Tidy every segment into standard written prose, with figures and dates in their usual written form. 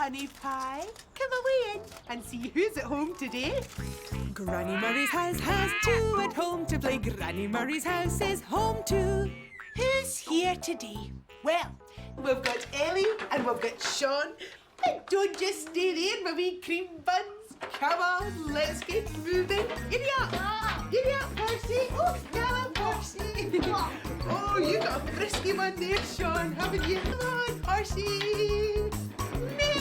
honey pie. Come away in and see who's at home today. Granny Murray's house has two at home to play. Granny Murray's house is home too. Who's here today? Well, we've got Ellie and we've got Sean. And don't just stay there, my wee cream buns. Come on, let's get moving. Giddy up! Giddy up, Percy! Oh, come on, Percy! Oh, you got a frisky one there, Sean, haven't you? Come on, Percy! Me!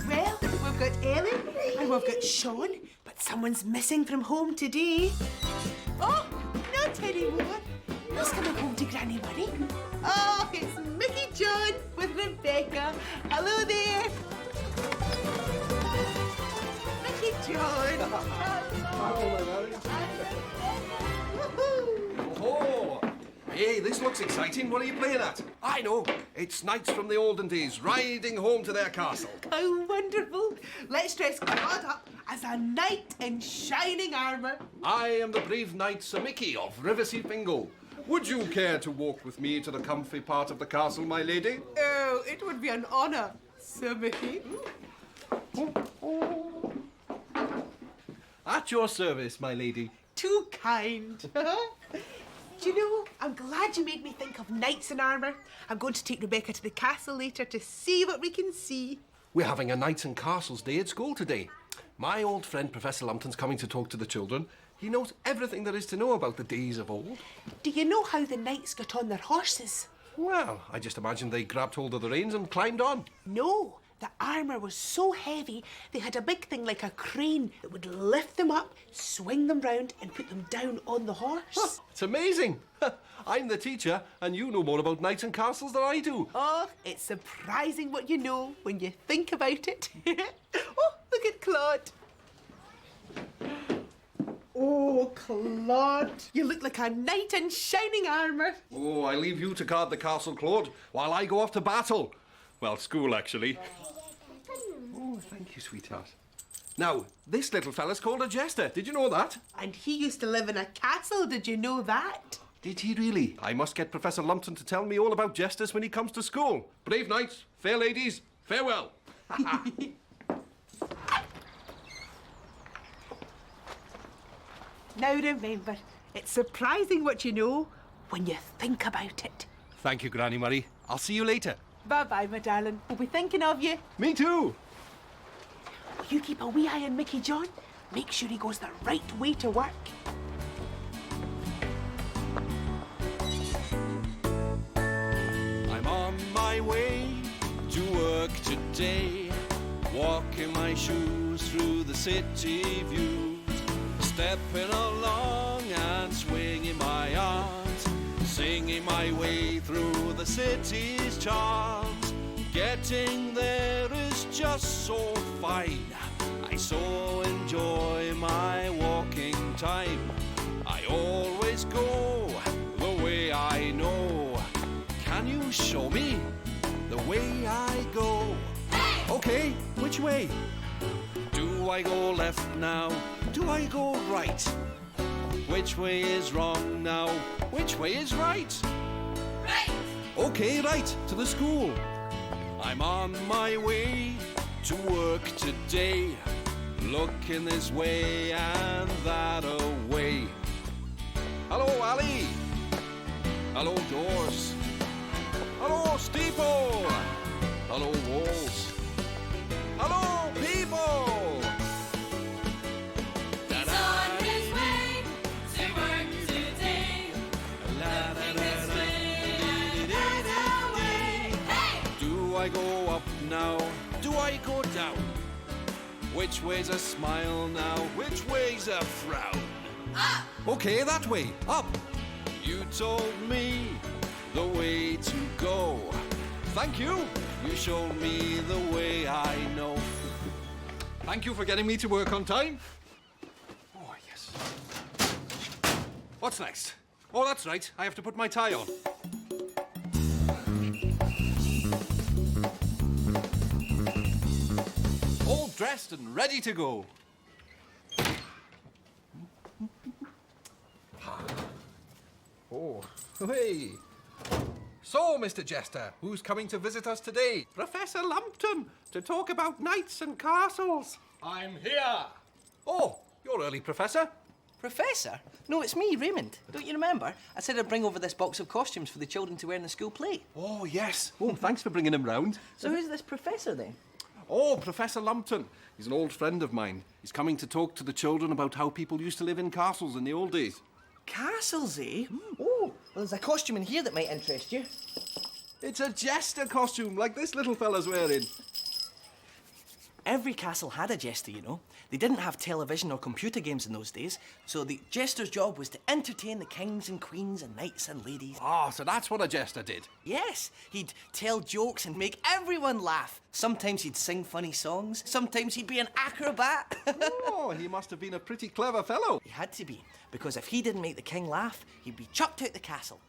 Well, we've got Ellie and we've got Sean, but someone's missing from home today. Oh, not anymore. Who's coming home to Granny Murray? Oh, it's Mickey John with Rebecca. Hello there. Mickey John. Oh, hey, this looks exciting. What are you playing at? I know. It's knights from the olden days riding home to their castle. How wonderful. Let's dress Claude up as a knight in shining armour. I am the brave knight Sir Mickey of Riverseafingal. Would you care to walk with me to the comfy part of the castle, my lady? Oh, it would be an honour, Sir Mickey. At your service, my lady. Too kind. Do you know, I'm glad you made me think of knights in armour. I'm going to take Rebecca to the castle later to see what we can see. We're having a Knights and Castles Day at school today. My old friend Professor Lumpton's coming to talk to the children. He knows everything there is to know about the days of old. Do you know how the knights got on their horses? Well, I just imagine they grabbed hold of the reins and climbed on. No, the armour was so heavy, they had a big thing like a crane that would lift them up, swing them round and put them down on the horse. It's amazing. I'm the teacher and you know more about knights and castles than I do. Oh, it's surprising what you know when you think about it. Oh, look at Claude. Oh, Claude, you look like a knight in shining armour. Oh, I leave you to guard the castle, Claude, while I go off to battle. Well, school, actually. Oh, thank you, sweetheart. Now, this little fella's called a jester. Did you know that? And he used to live in a castle, did you know that? Did he really? I must get Professor Lumpton to tell me all about jesters when he comes to school. Brave knights, fair ladies, farewell. Now remember, it's surprising what you know when you think about it. Thank you, Granny Murray. I'll see you later. Bye-bye, my darling. We'll be thinking of you. Me too. Will you keep a wee eye on Mickey John? Make sure he goes the right way to work. I'm on my way to work today, walking my shoes through the city views, stepping along and swinging my arms, singing my way through the city's charms. Getting there is just so fine. I so enjoy my walking time. I always go the way I know. Can you show me the way I go? Hey! Okay, which way? Do I go left now? Do I go right? Which way is wrong now? Which way is right? Right! Okay, right, to the school. I'm on my way to work today, looking this way and that away. Hello, alley. Hello, doors. Hello, steeple. Hello, walls. Hello, people. He's on his way to work today, looking this way and that way. Hey! Do I go up now? Do I go down? Which way's a smile now? Which way's a frown? Up! Okay, that way, up. You told me the way to go. Thank you. You showed me the way I know. Thank you for getting me to work on time. Oh, yes. What's next? Oh, that's right. I have to put my tie on. All dressed and ready to go. Oh, hey. So, Mr. Jester, who's coming to visit us today? Professor Lumpton, to talk about knights and castles. I'm here. Oh, you're early, Professor. Professor? No, it's me, Raymond. Don't you remember? I said I'd bring over this box of costumes for the children to wear in the school play. Oh, yes. Oh, thanks for bringing him round. So who's this professor then? Oh, Professor Lumpton. He's an old friend of mine. He's coming to talk to the children about how people used to live in castles in the old days. Castles, eh? Oh, well, there's a costume in here that might interest you. It's a jester costume, like this little fella's wearing. Every castle had a jester, you know. They didn't have television or computer games in those days, so the jester's job was to entertain the kings and queens and knights and ladies. Oh, so that's what a jester did. Yes, he'd tell jokes and make everyone laugh. Sometimes he'd sing funny songs, sometimes he'd be an acrobat. Oh, he must have been a pretty clever fellow. He had to be, because if he didn't make the king laugh, he'd be chucked out the castle.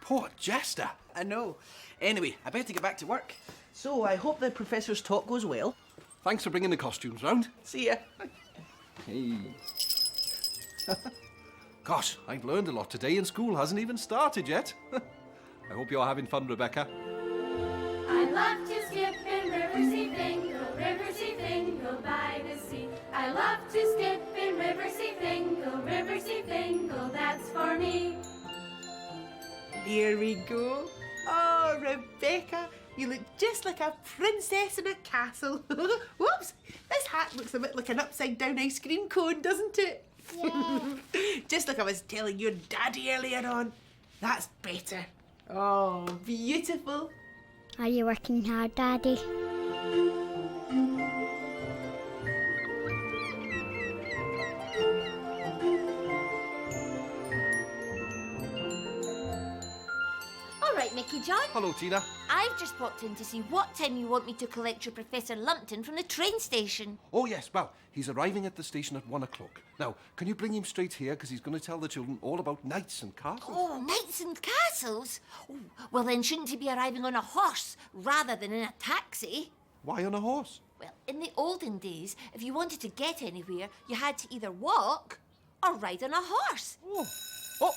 Poor jester. I know. Anyway, I better get back to work. So I hope the professor's talk goes well. Thanks for bringing the costumes round. See ya. Hey. Gosh, I've learned a lot today and school hasn't even started yet. I hope you're having fun, Rebecca. I love to skip in Riverseafingal, Riverseafingal by the sea. I love to skip in Riverseafingal, Riverseafingal, that's for me. Here we go. Oh, Rebecca, you look just like a princess in a castle. Whoops, this hat looks a bit like an upside-down ice cream cone, doesn't it? Yeah. Just like I was telling your daddy earlier on. That's better. Oh, beautiful. Are you working hard, Daddy? All right, Mickey John. Hello, Tina. I've just popped in to see what time you want me to collect your Professor Lumpton from the train station. Oh, yes, well, he's arriving at the station at 1 o'clock. Now, can you bring him straight here, because he's going to tell the children all about knights and castles? Oh, knights and castles? Oh, well, then shouldn't he be arriving on a horse rather than in a taxi? Why on a horse? Well, in the olden days, if you wanted to get anywhere, you had to either walk or ride on a horse. Oh,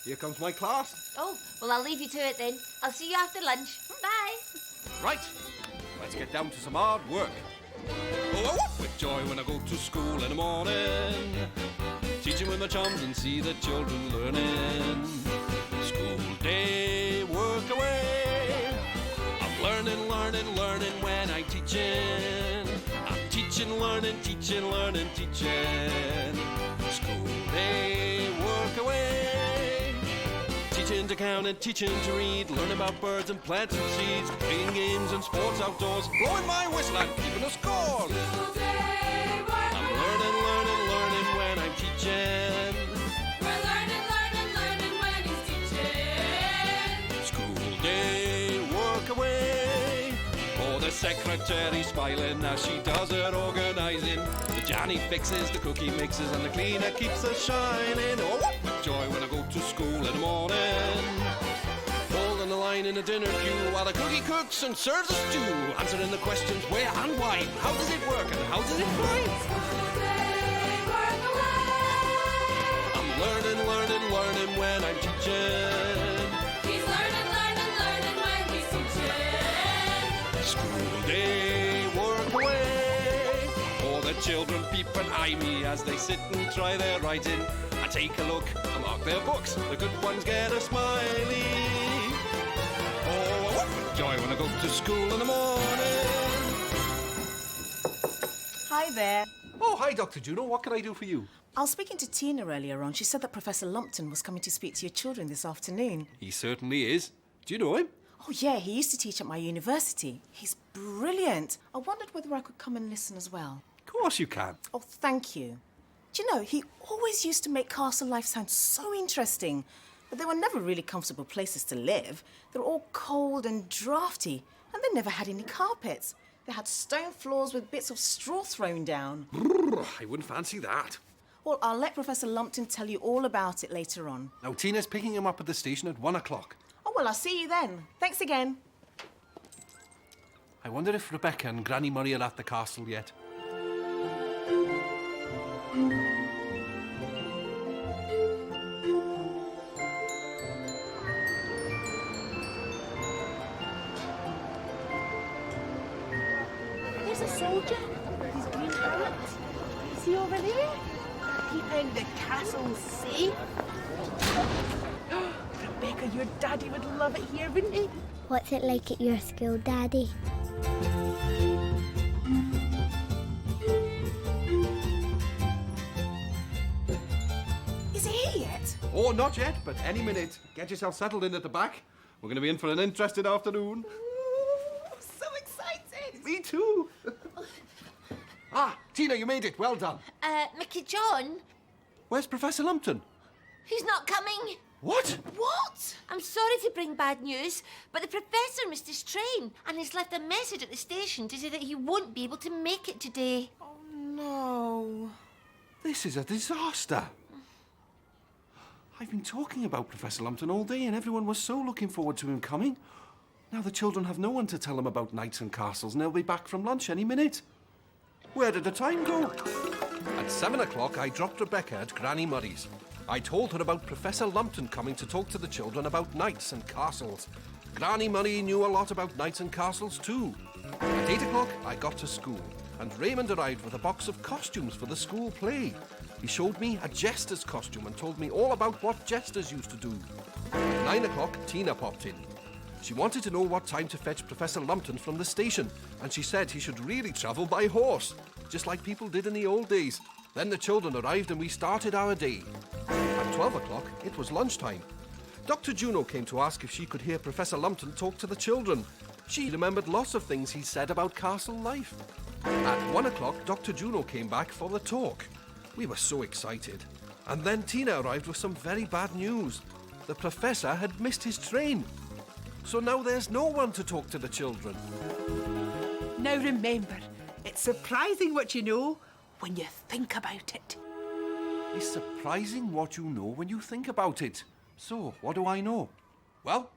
here comes my class. Oh, well, I'll leave you to it then. I'll see you after lunch. Bye. Right, let's get down to some hard work. Oh, I whoop with joy when I go to school in the morning, teaching with my chums and see the children learning. School day, work away. I'm learning, learning, learning when I'm teaching. I'm teaching, learning, teaching, learning, teaching. School day, work away. Teaching to count and teaching to read, learn about birds and plants and seeds, playing games and sports outdoors, blowing my whistle and keeping a score. School day, work I'm away. learning, learning, learning when I'm teaching. We're learning, learning, learning when he's teaching. School day, work away. Oh, the secretary's smiling as she does her organising. The Johnny fixes, the cookie mixes, and the cleaner keeps us shining. Oh, what with joy when I go to school in the morning. Holding the line in the dinner queue while the cookie cooks and serves the stew. Answering the questions where and why, how does it work and how does it fly? School day, work away. I'm learning, learning, learning when I'm teaching. He's learning, learning, learning when he's teaching. School day, work away. Oh, the children peep and eye me as they sit and try their writing. I take a look, I mark their books. The good ones get a smiley. Oh, I whoop with joy when I go to school in the morning. Hi there. Oh, hi, Dr. Juno. What can I do for you? I was speaking to Tina earlier on. She said that Professor Lumpton was coming to speak to your children this afternoon. He certainly is. Do you know him? Oh, yeah, he used to teach at my university. He's brilliant. I wondered whether I could come and listen as well. Of course you can. Oh, thank you. Do you know, he always used to make castle life sound so interesting. But they were never really comfortable places to live. They were all cold and drafty, and they never had any carpets. They had stone floors with bits of straw thrown down. I wouldn't fancy that. Well, I'll let Professor Lumpton tell you all about it later on. Now, Tina's picking him up at the station at 1 o'clock. Oh, well, I'll see you then. Thanks again. I wonder if Rebecca and Granny Murray are at the castle yet. There's a soldier with his green hat. Is he over there? Keeping the castle safe. Rebecca, your daddy would love it here, wouldn't he? What's it like at your school, Daddy? Is he here yet? Oh, not yet, but any minute. Get yourself settled in at the back. We're going to be in for an interesting afternoon. Ooh, I'm so excited. Me too. Ah, Tina, you made it. Well done. Mickey John, Where's Professor Lumpton? he's not coming. What? What? I'm sorry to bring bad news, but the professor missed his train and he's left a message at the station to say that he won't be able to make it today. Oh, no. This is a disaster. I've been talking about Professor Lumpton all day and everyone was so looking forward to him coming. Now the children have no one to tell them about knights and castles and they'll be back from lunch any minute. Where did the time go? At 7 o'clock, I dropped Rebecca at Granny Murray's. I told her about Professor Lumpton coming to talk to the children about knights and castles. Granny Murray knew a lot about knights and castles too. At 8 o'clock, I got to school, and Raymond arrived with a box of costumes for the school play. He showed me a jester's costume and told me all about what jesters used to do. At 9 o'clock, Tina popped in. She wanted to know what time to fetch Professor Lumpton from the station, and she said he should really travel by horse, just like people did in the old days. Then the children arrived and we started our day. At 12 o'clock, it was lunchtime. Dr. Juno came to ask if she could hear Professor Lumpton talk to the children. She remembered lots of things he said about castle life. At 1 o'clock, Dr. Juno came back for the talk. We were so excited. And then Tina arrived with some very bad news. The professor had missed his train. So now there's no one to talk to the children. Now remember, it's surprising what you know when you think about it. It's surprising what you know when you think about it. So, what do I know? Well,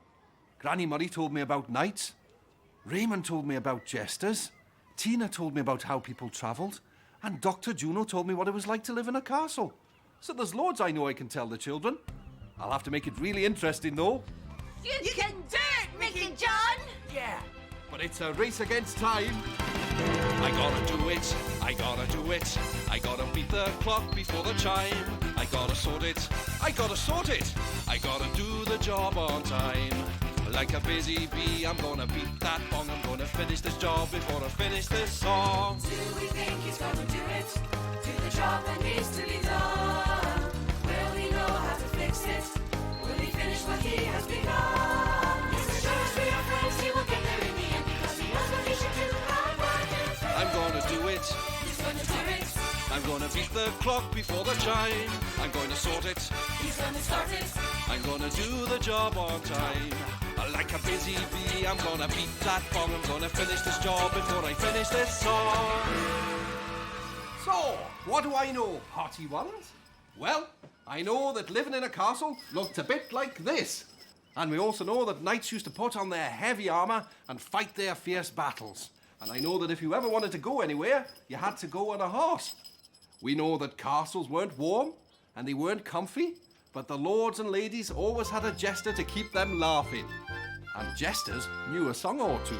Granny Murray told me about knights. Raymond told me about jesters. Tina told me about how people travelled. And Dr. Juno told me what it was like to live in a castle. So there's loads I know I can tell the children. I'll have to make it really interesting, though. You can do it, Mickey John! Yeah, but it's a race against time. I gotta do it, I gotta do it. I gotta beat the clock before the chime. I gotta sort it, I gotta sort it. I gotta do the job on time. Like a busy bee, I'm gonna beat that bong. I'm gonna finish this job before I finish this song. Do we think he's going to do it? Do the job that needs to be done? Will he know how to fix it? Will he finish what he has begun? He's as sure as we are friends, he will get there in the end because he knows what he should do. I'm gonna do it, He's going to do it. I'm gonna beat the clock before the chime. I'm going to sort it, He's going to start it. I'm gonna do the job on time. Like a busy bee, I'm gonna beat that bong. I'm gonna finish this job before I finish this song. So, what do I know, hearty ones? Well, I know that living in a castle looked a bit like this. And we also know that knights used to put on their heavy armour and fight their fierce battles. And I know that if you ever wanted to go anywhere, you had to go on a horse. We know that castles weren't warm and they weren't comfy, but the lords and ladies always had a jester to keep them laughing. And jesters knew a song or two.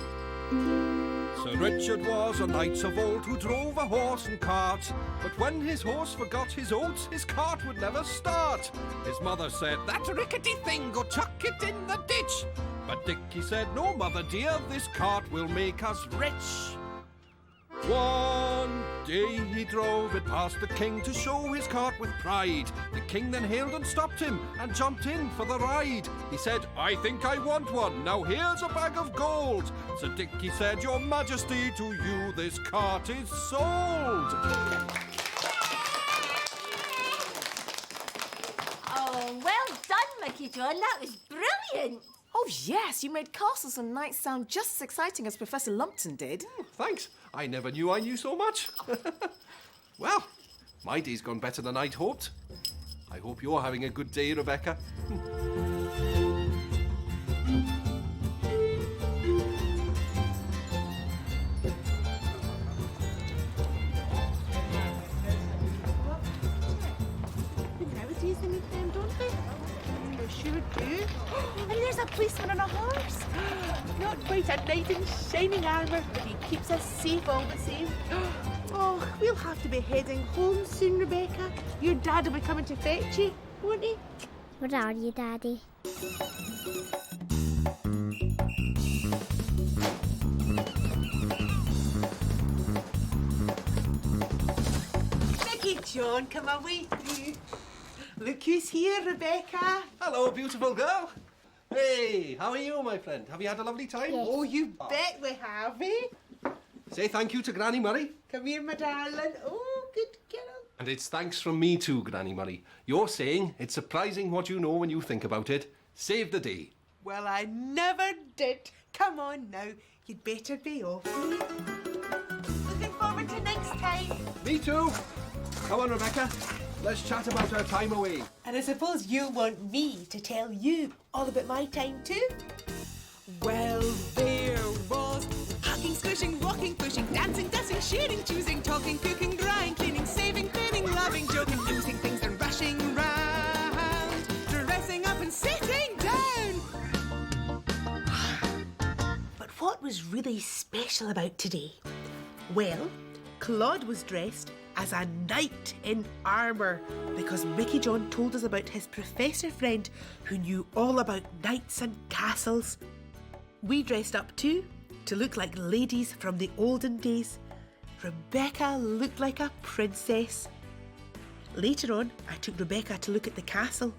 Sir Richard was a knight of old who drove a horse and cart. But when his horse forgot his oats, his cart would never start. His mother said, "That rickety thing, go chuck it in the ditch." But Dickie said, "No, mother dear, this cart will make us rich." One day he drove it past the king to show his cart with pride. The king then hailed and stopped him and jumped in for the ride. He said, "I think I want one, now here's a bag of gold." So Dickie said, "Your Majesty, to you this cart is sold." Oh, well done, Mickey John. That was brilliant. Oh, yes, you made castles and knights sound just as exciting as Professor Lumpton did. Thanks. I never knew I knew so much. Well, my day's gone better than I'd hoped. I hope you're having a good day, Rebecca. Nowadays they need them, don't they? They sure do. And there's a policeman on a horse. Not quite a knight in shining armour, but he keeps us safe all the same. Oh, we'll have to be heading home soon, Rebecca. Your dad will be coming to fetch you, won't he? Where are you, Daddy? Mickey John, come away through. Look who's here, Rebecca. Hello, beautiful girl. Hey, how are you, my friend? Have you had a lovely time? Yes. Oh, you bet we have, eh? Say thank you to Granny Murray. Come here, my darling. Oh, good girl. And it's thanks from me too, Granny Murray. You're saying it's surprising what you know when you think about it. Save the day. Well, I never did. Come on now. You'd better be off. Looking forward to next time. Me too. Come on, Rebecca. Let's chat about our time away. And I suppose you want me to tell you all about my time too? Well, there was hacking, squishing, walking, pushing, dancing, dusting, sharing, choosing, talking, cooking, drying, cleaning, saving, cleaning, loving, joking, losing things and rushing round, dressing up and sitting down. But what was really special about today? Well, Claude was dressed as a knight in armour because Mickey John told us about his professor friend who knew all about knights and castles. We dressed up too to look like ladies from the olden days. Rebecca looked like a princess. Later on, I took Rebecca to look at the castle.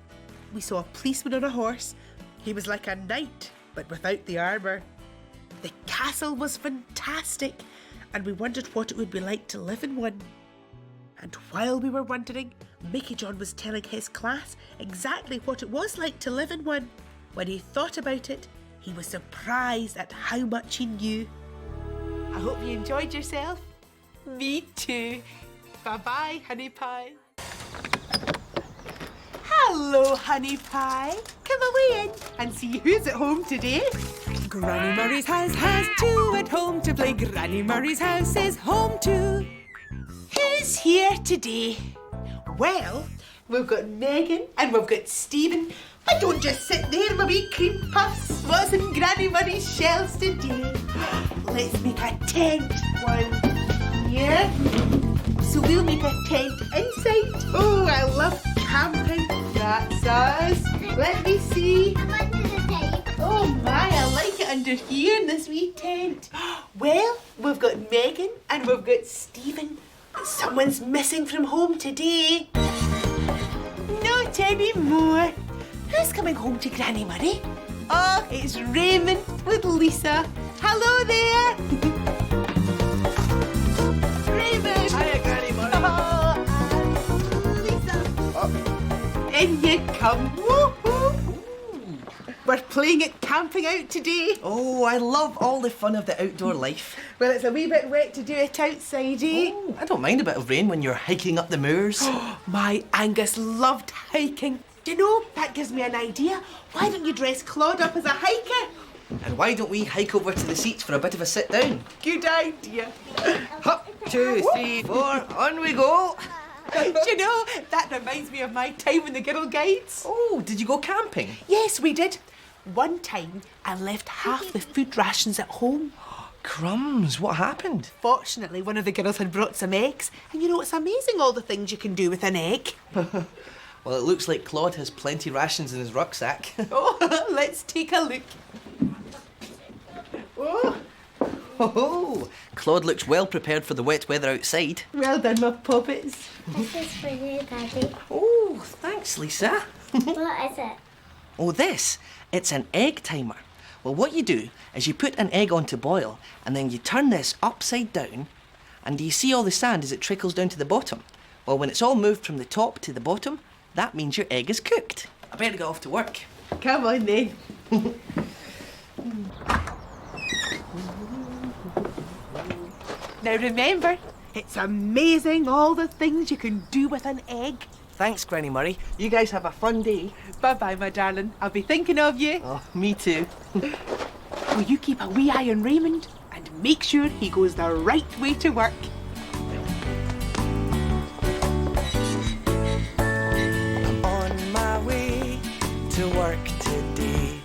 We saw a policeman on a horse. He was like a knight, but without the armour. The castle was fantastic, and we wondered what it would be like to live in one. And while we were wondering, Mickey John was telling his class exactly what it was like to live in one. When he thought about it, he was surprised at how much he knew. I hope you enjoyed yourself. Me too. Bye-bye, Honey Pie. Hello, Honey Pie. Come away in and see who's at home today. Granny Murray's house has two at home to play. Granny Murray's house is home too. Who's here today? Well, we've got Megan and we've got Stephen. But don't just sit there, my wee cream puffs. What's in Granny Murray's shelves today? Let's make a tent. One here. So we'll make a tent inside. Oh, I love camping. That's us. Let me see. Oh my, I like it under here in this wee tent. Well, we've got Megan and we've got Stephen. Someone's missing from home today. Not anymore. Who's coming home to Granny Murray? Oh, it's Raymond with Lisa. Hello there. Raymond. Hiya, Granny Murray. Oh, and Lisa. In you come. Woo-hoo. We're playing at camping out today. Oh, I love all the fun of the outdoor life. Well, it's a wee bit wet to do it outside, eh? Oh, I don't mind a bit of rain when you're hiking up the moors. My Angus loved hiking. Do you know, that gives me an idea. Why don't you dress Claude up as a hiker? And why don't we hike over to the seats for a bit of a sit down? Good idea. Up, 2, 3, 4, on we go. Do you know, that reminds me of my time in the Girl Guides. Oh, did you go camping? Yes, we did. One time, I left half the food rations at home. Crumbs, what happened? Fortunately, one of the girls had brought some eggs. And you know, it's amazing all the things you can do with an egg. Well, it looks like Claude has plenty rations in his rucksack. Oh, let's take a look. Oh, Oh, Claude looks well prepared for the wet weather outside. well done, my puppets. This is for you, Daddy. Oh, thanks, Lisa. What is it? Oh, this, it's an egg timer. Well, what you do is you put an egg on to boil and then you turn this upside down, and do you see all the sand as it trickles down to the bottom? Well, when it's all moved from the top to the bottom, that means your egg is cooked. I better get off to work. Come on then. Now remember, it's amazing all the things you can do with an egg. Thanks, Granny Murray. You guys have a fun day. Bye-bye, my darling. I'll be thinking of you. Oh, me too. Will you keep a wee eye on Raymond and make sure he goes the right way to work? On my way to work today,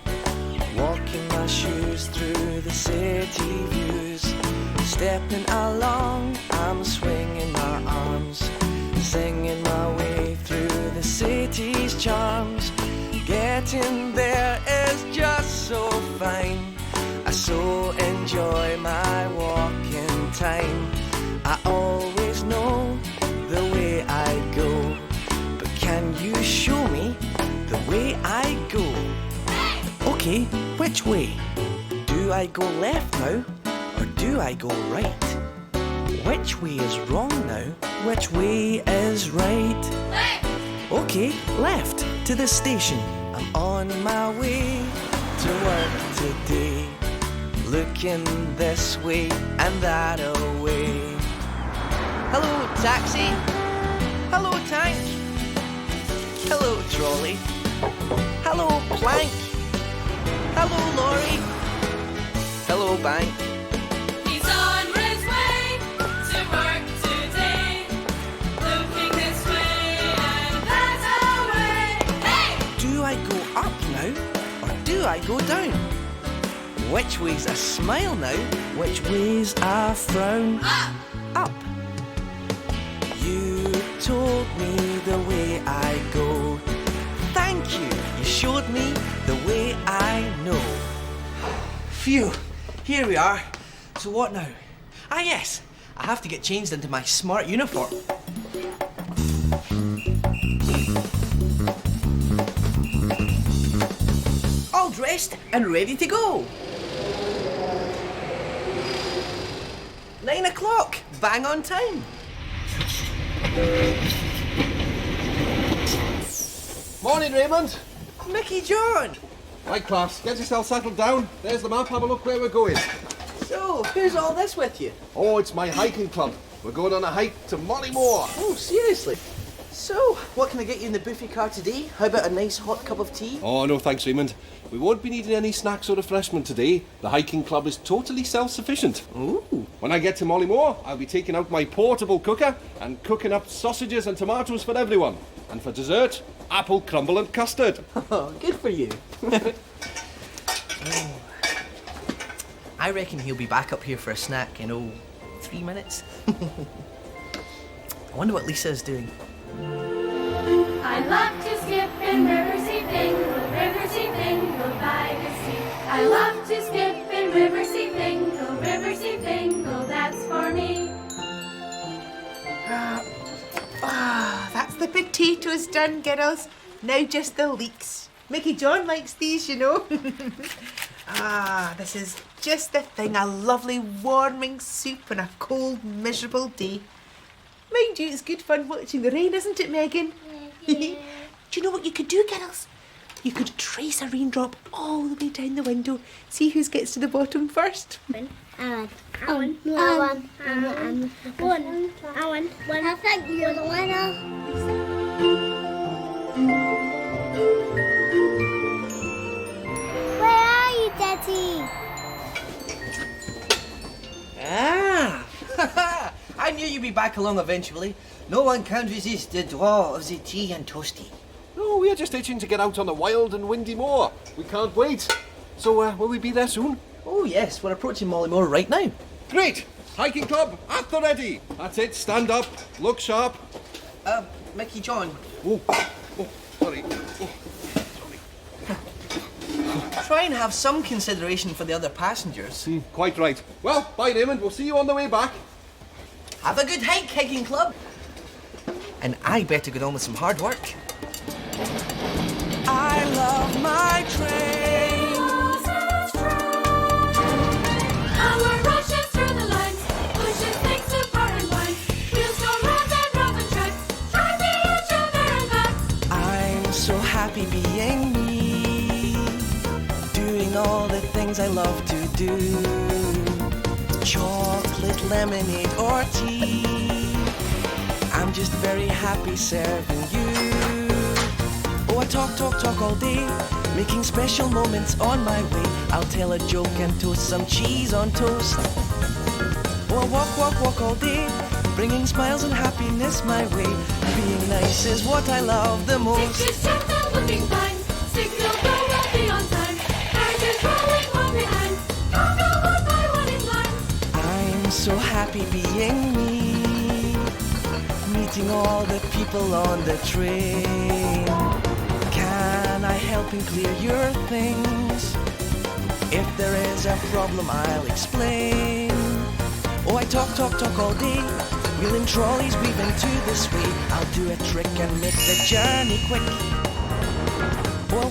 walking my shoes through the city views. Stepping along, I'm swinging my arms, singing my way through the city's charms. Getting there is just so fine. I so enjoy my walking time. I always know the way I go, but can you show me the way I go? Okay, which way? Do I go left now, or do I go right? Which way is wrong now? Which way is right? Left! Okay, left to the station. I'm on my way to work today. Looking this way and that away. Hello, taxi. Hello, tank. Hello, trolley. Hello, plank. Hello, lorry. Hello, bank. He's on his way to work today. Looking this way and that away. Hey! Do I go up now, or do I go down? Which way's a smile now? Which way's a frown? Up! Up. You told me the way I go. Thank you. You showed me the way I know. Phew. Here we are. So what now? Ah yes. I have to get changed into my smart uniform. All dressed and ready to go. 9 o'clock. Bang on time. Morning, Raymond. Mickey John. Right, class, get yourself settled down. There's the map, have a look where we're going. So, who's all this with you? Oh, it's my hiking club. We're going on a hike to Mollymore. Oh, seriously? So, what can I get you in the buffet car today? How about a nice hot cup of tea? Oh, no thanks, Raymond. We won't be needing any snacks or refreshment today. The hiking club is totally self-sufficient. Ooh. When I get to Mollymore, I'll be taking out my portable cooker and cooking up sausages and tomatoes for everyone. And for dessert, apple crumble and custard. Oh, good for you. Oh. I reckon he'll be back up here for a snack in, 3 minutes. I wonder what Lisa is doing. I love to skip in Riverseafingal, Riverseafingal by the sea. I love to skip in Riverseafingal, Riverseafingal, that's for me. That's the potatoes done, girls. Now just the leeks. Mickey John likes these, you know. This is just the thing. A lovely warming soup on a cold, miserable day. Mind you, it's good fun watching the rain, isn't it, Megan? Do you know what you could do, girls? You could trace a raindrop all the way down the window. See who gets to the bottom first. I think you're the winner. Where are you, Daddy? I knew you'd be back along eventually. No one can resist the draw of the tea and toasty. No, we're just itching to get out on the wild and windy moor. We can't wait. So, will we be there soon? Oh yes, we're approaching Mollymore right now. Great! Hiking club, at the ready. That's it, stand up, look sharp. Mickey John, Oh, sorry. try and have some consideration for the other passengers. Quite right. Well, bye, Raymond. We'll see you on the way back. Have a good hike, hiking club. And I better get on with some hard work. I love my train. Our rushes through the lines, pushes things apart and winds. Wheels go round and round the tracks, driving each other and back. I'm so happy being me, doing all the things I love to do. Chocolate, lemonade, or tea. I'm just very happy serving you. Oh, I talk all day, making special moments on my way. I'll tell a joke and toast some cheese on toast. Oh, I walk all day, bringing smiles and happiness my way. Being nice is what I love the most. Six is gentle, looking fine. Signal go well beyond time. Cars is rolling home behind. Go, go, go, go. I'm so happy being me, meeting all the people on the train. Can I help and clear your things? If there is a problem, I'll explain. Oh, I talk all day, wheeling trolleys, weaving to this way. I'll do a trick and make the journey quick. Oh, I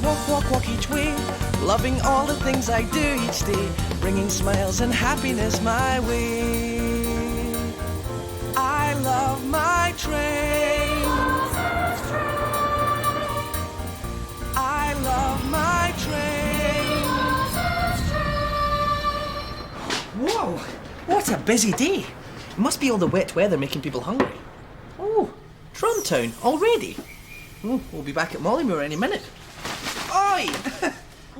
walk each way, loving all the things I do each day, bringing smiles and happiness my way. I love my train. I love my train. Whoa, what a busy day. It must be all the wet weather making people hungry. Oh, Drumtown already? Oh, we'll be back at Mollymoor any minute. Oi!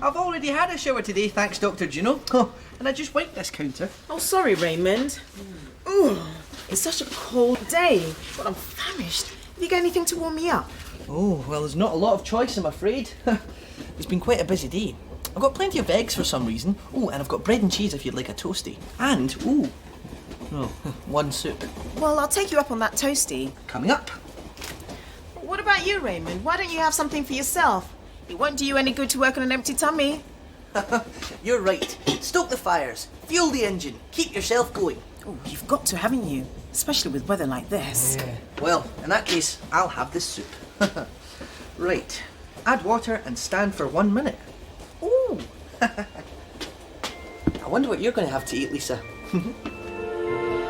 I've already had a shower today, thanks, Dr. Juno. Oh, and I just wiped this counter. Oh, sorry, Raymond. Ooh, it's such a cold day, but I'm famished. Have you got anything to warm me up? Oh, well, there's not a lot of choice, I'm afraid. It's been quite a busy day. I've got plenty of eggs for some reason. Oh, and I've got bread and cheese if you'd like a toastie. And, one soup. Well, I'll take you up on that toastie. Coming up. What about you, Raymond? Why don't you have something for yourself? It won't do you any good to work on an empty tummy. You're right. Stoke the fires, fuel the engine, keep yourself going. Oh, you've got to, haven't you? Especially with weather like this. Yeah. Well, in that case, I'll have this soup. Right. Add water and stand for 1 minute. Ooh! I wonder what you're going to have to eat, Lisa.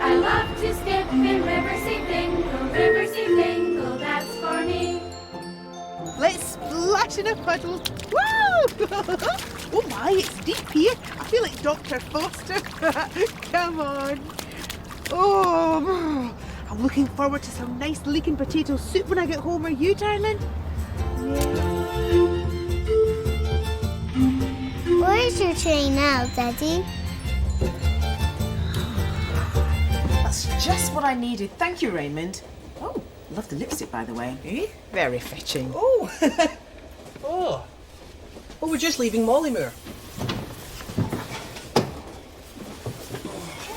I love to skip in Riverseafingal, that's for me. Let's splash in a puddle. Woo! Oh my, it's deep here. I feel like Dr. Foster. Come on. Oh, I'm looking forward to some nice leeking potato soup when I get home. Are you, darling? Where's your train now, Daddy? That's just what I needed. Thank you, Raymond. Oh, love the lipstick, by the way. Eh? Very fetching. Oh! Oh! Well, we're just leaving Mollymoor.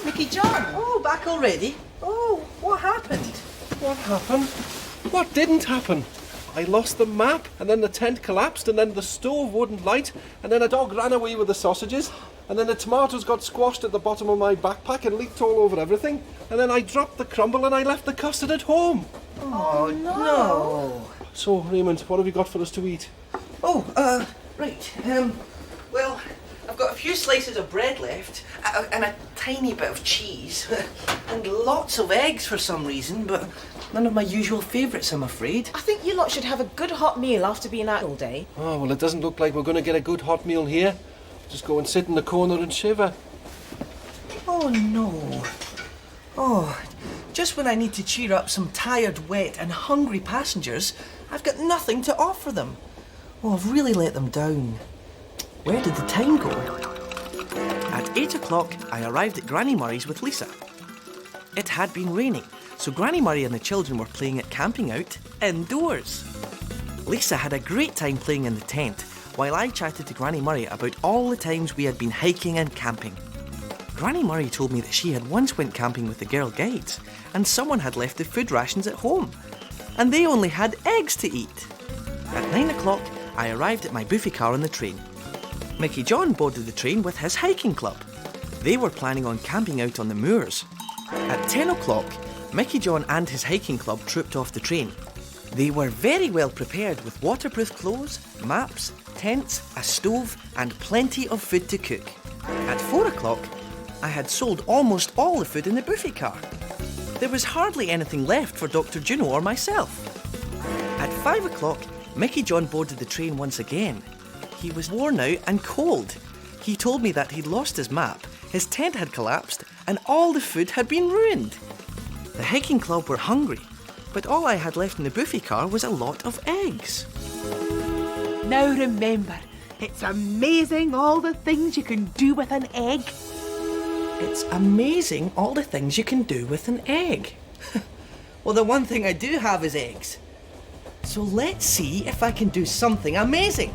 Mickey John! Oh, back already? Oh, what happened? What happened? What didn't happen? I lost the map, and then the tent collapsed, and then the stove wouldn't light, and then a dog ran away with the sausages, and then the tomatoes got squashed at the bottom of my backpack and leaked all over everything, and then I dropped the crumble and I left the custard at home. Oh, no. So, Raymond, what have you got for us to eat? Oh, right. Well, I've got a few slices of bread left, and a tiny bit of cheese, and lots of eggs for some reason, but none of my usual favourites, I'm afraid. I think you lot should have a good hot meal after being out all day. Oh, well, it doesn't look like we're going to get a good hot meal here. Just go and sit in the corner and shiver. Oh, no. Oh, just when I need to cheer up some tired, wet and hungry passengers, I've got nothing to offer them. Oh, I've really let them down. Where did the time go? At 8 o'clock, I arrived at Granny Murray's with Lisa. It had been raining, so Granny Murray and the children were playing at camping out indoors. Lisa had a great time playing in the tent, while I chatted to Granny Murray about all the times we had been hiking and camping. Granny Murray told me that she had once went camping with the girl guides, and someone had left the food rations at home, and they only had eggs to eat. At 9 o'clock, I arrived at my buffet car on the train. Mickey John boarded the train with his hiking club. They were planning on camping out on the moors. At 10 o'clock, Mickey John and his hiking club trooped off the train. They were very well prepared with waterproof clothes, maps, tents, a stove, and plenty of food to cook. At 4 o'clock, I had sold almost all the food in the buffet car. There was hardly anything left for Dr. Juno or myself. At 5 o'clock, Mickey John boarded the train once again. He was worn out and cold. He told me that he'd lost his map, his tent had collapsed, and all the food had been ruined. The hiking club were hungry, but all I had left in the buffet car was a lot of eggs. Now remember, it's amazing all the things you can do with an egg. It's amazing all the things you can do with an egg. Well, the one thing I do have is eggs. So let's see if I can do something amazing.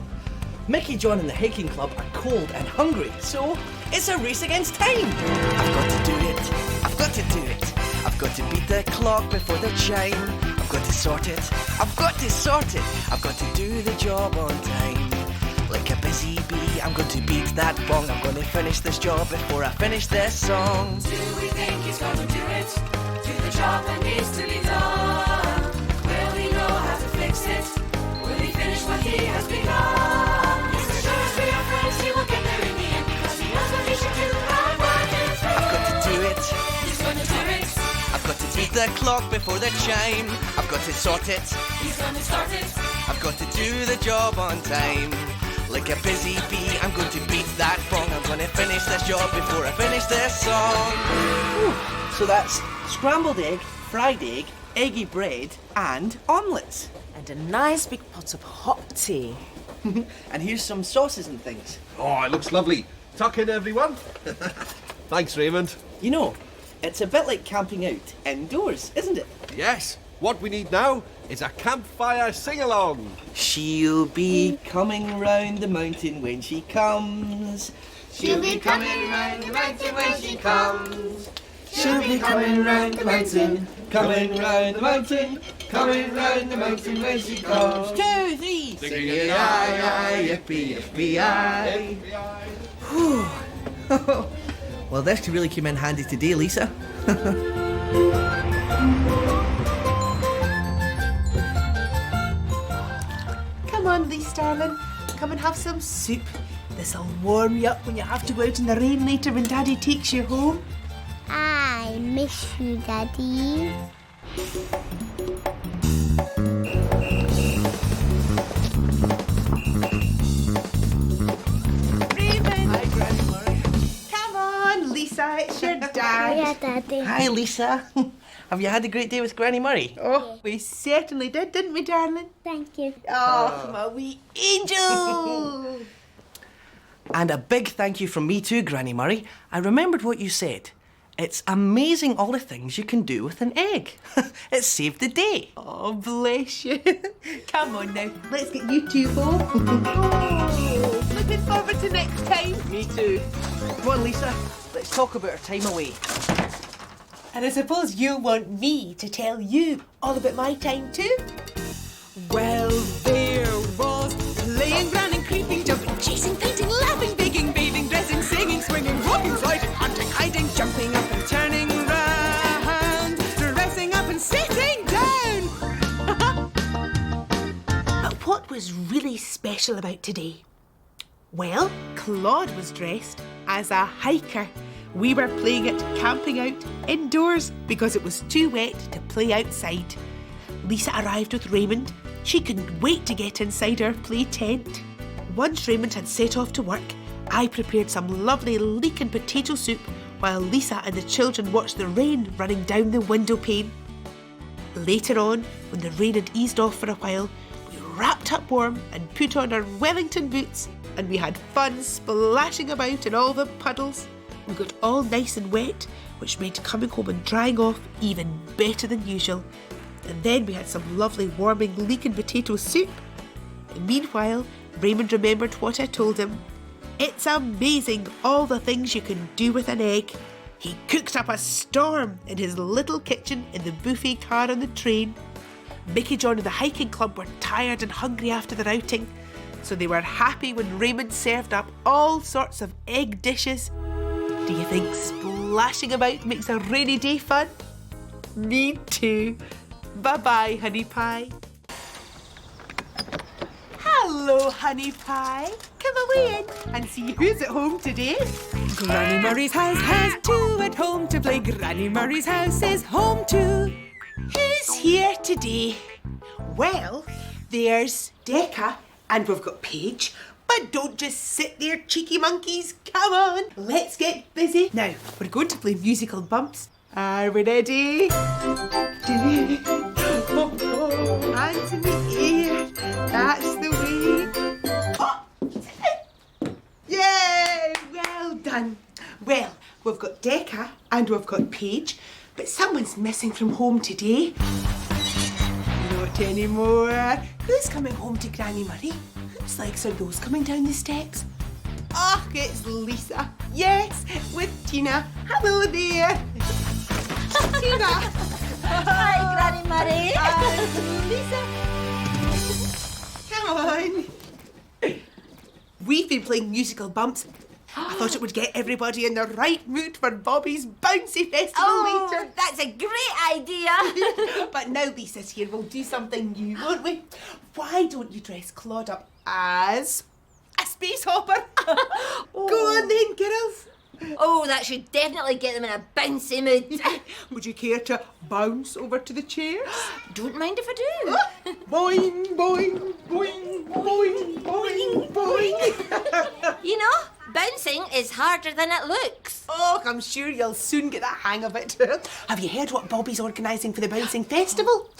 Mickey John and the hiking club are cold and hungry, so It's a race against time. I've got to do it. I've got to do it. I've got to beat the clock before the chime. I've got to sort it. I've got to sort it. I've got to do the job on time. Like a busy bee, I'm going to beat that bong. I'm going to finish this job before I finish this song. Do we think he's going to do it? Do the job that needs to be done? Will he know how to fix it? Will he finish what he has begun? Yes, as sure as we are friends, he will get there in the end, because he knows what he should do and what is right. I've got to do it. He's going to do it. I've got to beat the clock before the chime. I've got to sort it. He's going to start it. I've got to do the job on time. Like a busy bee, I'm going to beat that bong. I'm going to finish this job before I finish this song. Ooh, so that's scrambled egg, fried egg, eggy bread, and omelettes. And a nice big pot of hot tea. And here's some sauces and things. Oh, it looks lovely. Tuck in, everyone. Thanks, Raymond. You know, it's a bit like camping out indoors, isn't it? Yes, what we need now is a campfire sing-along. She'll be coming round the mountain when she comes. She'll be coming round the mountain when she comes. She'll be coming round the mountain, coming round the mountain, coming round the mountain when she comes. 2, 3, sing it, aye, aye, yippee, yippee, aye. Whew. Well, this really came in handy today, Lisa. Come on, Lise, darling. Come and have some soup. This'll warm you up when you have to go out in the rain later when Daddy takes you home. I miss you, Daddy. Raymond! Hi, Granny Murray. Come on, Lisa, it's your dad. Yeah, Daddy. Hi, Lisa. Have you had a great day with Granny Murray? Oh, we certainly did, didn't we, darling? Thank you. Oh, my wee angel! And a big thank you from me too, Granny Murray. I remembered what you said. It's amazing all the things you can do with an egg. It saved the day. Oh, bless you. Come on now, let's get you two home. Oh, looking forward to next time. Me too. Come on, Lisa. Let's talk about our time away. And I suppose you'll want me to tell you all about my time too? Well, there was playing, running, creeping, jumping, chasing, painting, laughing, baking, bathing, dressing, singing, swinging, walking, sliding, hunting, hiding, jumping up and turning round, dressing up and sitting down. But what was really special about today? Well, Claude was dressed as a hiker. We were playing at camping out indoors because it was too wet to play outside. Lisa arrived with Raymond. She couldn't wait to get inside our play tent. Once Raymond had set off to work, I prepared some lovely leek and potato soup while Lisa and the children watched the rain running down the window pane. Later on, when the rain had eased off for a while, we wrapped up warm and put on our Wellington boots, and we had fun splashing about in all the puddles. We got all nice and wet, which made coming home and drying off even better than usual. And then we had some lovely warming leek and potato soup. And meanwhile, Raymond remembered what I told him. It's amazing all the things you can do with an egg. He cooked up a storm in his little kitchen in the buffet car on the train. Mickey John and the hiking club were tired and hungry after their outing, so they were happy when Raymond served up all sorts of egg dishes. Do you think splashing about makes a rainy day fun? Me too. Bye-bye, Honey Pie. Hello, Honey Pie. Come away in and see who's at home today. Granny Murray's house has two at home to play. Granny Murray's house is home too. Who's here today? Well, there's Decca and we've got Paige. But don't just sit there, cheeky monkeys. Come on, let's get busy. Now, we're going to play musical bumps. Are we ready? Hands in the air. That's the way. Oh. Yay! Well done. Well, we've got Decca and we've got Paige, but someone's missing from home today. Not anymore. Who's coming home to Granny Murray? Whose legs are those coming down the steps? Oh, it's Lisa. Yes, with Tina. Hello there. Tina. Hi, Granny Murray. And Lisa. Come on. We've been playing musical bumps. I thought it would get everybody in the right mood for Bobby's Bouncy Festival later. That's a great idea. But now Lisa's here, we'll do something new, won't we? Why don't you dress Claude up as a space hopper? Go on then, girls. Oh, that should definitely get them in a bouncy mood. Would you care to bounce over to the chairs? Don't mind if I do. Boing, boing, boing, boing, boing, boing. You know, bouncing is harder than it looks. Oh, I'm sure you'll soon get the hang of it. Have you heard what Bobby's organising for the Bouncing Festival?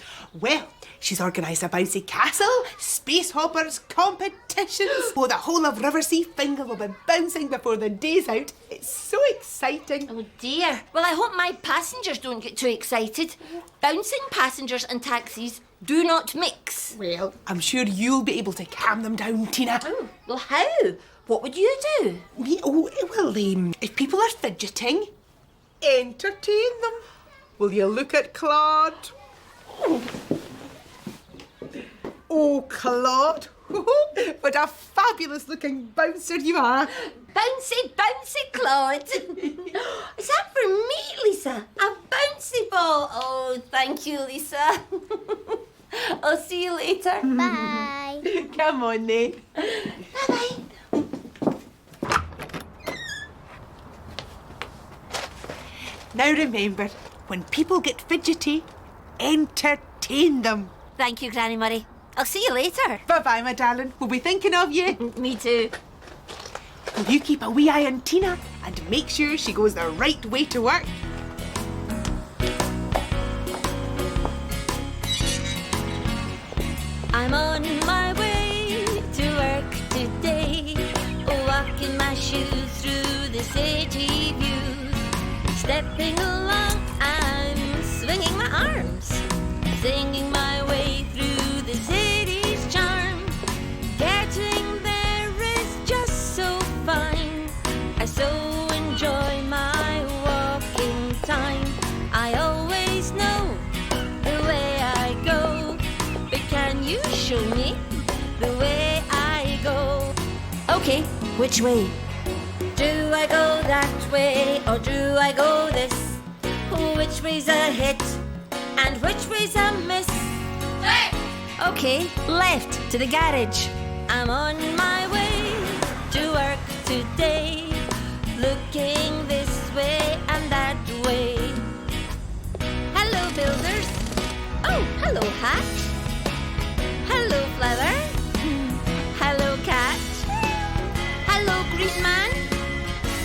Well, she's organised a bouncy castle, space hoppers, competitions. Oh, the whole of Riverseafingal will be bouncing before the day's out. It's so exciting. Oh dear. Well, I hope my passengers don't get too excited. Bouncing passengers and taxis do not mix. Well, I'm sure you'll be able to calm them down, Tina. Oh, well, how? What would you do? Me? Oh, well, if people are fidgeting, entertain them. Will you look at Claude? Oh, Claude. What a fabulous looking bouncer you are. Bouncy, bouncy, Claude. Is that for me, Lisa? A bouncy ball. Oh, thank you, Lisa. I'll see you later. Bye. Come on then. Bye-bye. Now remember, when people get fidgety, entertain them. Thank you, Granny Murray. I'll see you later. Bye-bye, my darling. We'll be thinking of you. Me too. Will you keep a wee eye on Tina and make sure she goes the right way to work? I'm on my way to work today, walking my shoes through the city views. Stepping along, I'm swinging my arms, singing my way through the city's charm. Getting there is just so fine. I so enjoy my walking time. I always know the way I go, but can you show me the way I go? Okay, which way? Do I go that way or do I go this? Which way's a hit and which way's a miss? Left! Okay, left to the garage. I'm on my way to work today, looking this way and that way. Hello, builders. Oh, hello, hat. Hello, flower. Hello, cat. Hello, green man.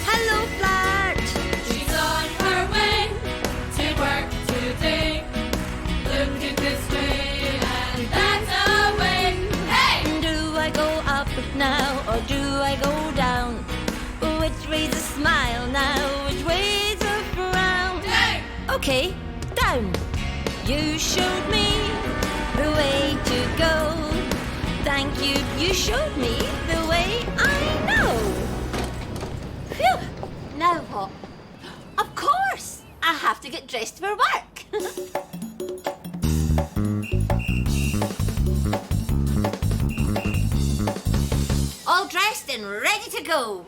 Hello, flat. She's on her way to work today. Looking this way and that away. Hey! Do I go up now or do I go down? Which way's a smile now? Which way's a frown? Hey! Okay, down. You showed me the way to go. Thank you, you showed me the way I know. Phew! Now what? Of course! I have to get dressed for work. All dressed and ready to go.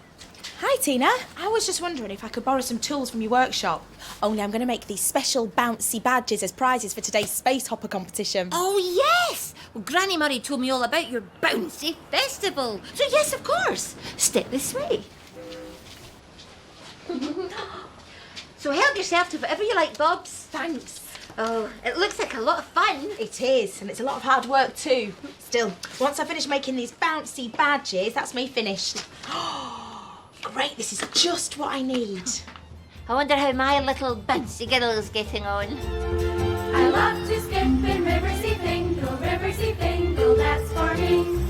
Hi, Tina. I was just wondering if I could borrow some tools from your workshop. Only I'm going to make these special bouncy badges as prizes for today's space hopper competition. Oh, yes! Well, Granny Murray told me all about your bouncy festival. So, yes, of course. Step this way. So help yourself to whatever you like, Bobs. Thanks. Oh, it looks like a lot of fun. It is, and it's a lot of hard work too. Still, once I finish making these bouncy badges, that's me finished. Great, this is just what I need. I wonder how my little bouncy girl is getting on. I love to skip in Riverseafingal, Riverseafingal, that's for me.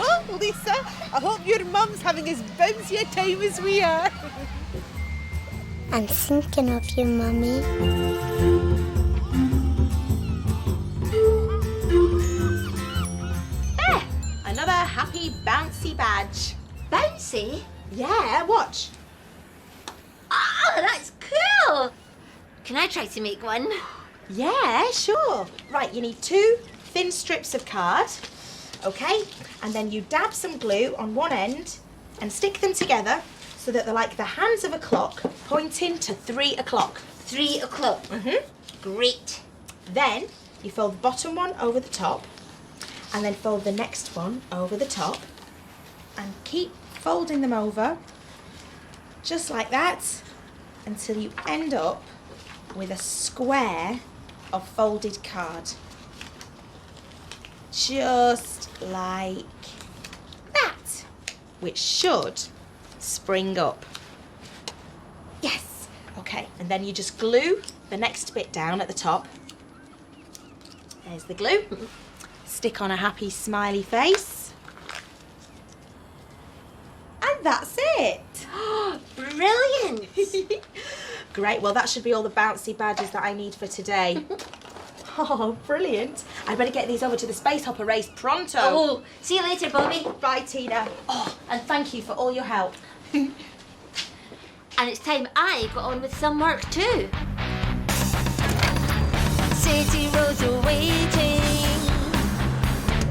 Oh, Lisa, time as we are. I'm thinking of you, Mummy. There! Another happy Bouncy badge. Bouncy? Yeah, watch. Oh, that's cool! Can I try to make one? Yeah, sure. Right, you need 2 thin strips of card. Okay, and then you dab some glue on one end and stick them together so that they're like the hands of a clock pointing to 3 o'clock. 3 o'clock. Great. Then you fold the bottom one over the top and then fold the next one over the top and keep folding them over just like that until you end up with a square of folded card. Just like that, which should spring up. Yes. Okay, and then you just glue the next bit down at the top. There's the glue. Stick on a happy smiley face. And that's it. Brilliant! Great, well that should be all the bouncy badges that I need for today. Oh, brilliant. I better get these over to the Space Hopper race pronto. Oh, see you later, Bobby. Bye, Tina. Oh, and thank you for all your help. And it's time I got on with some work too. City roads are waiting.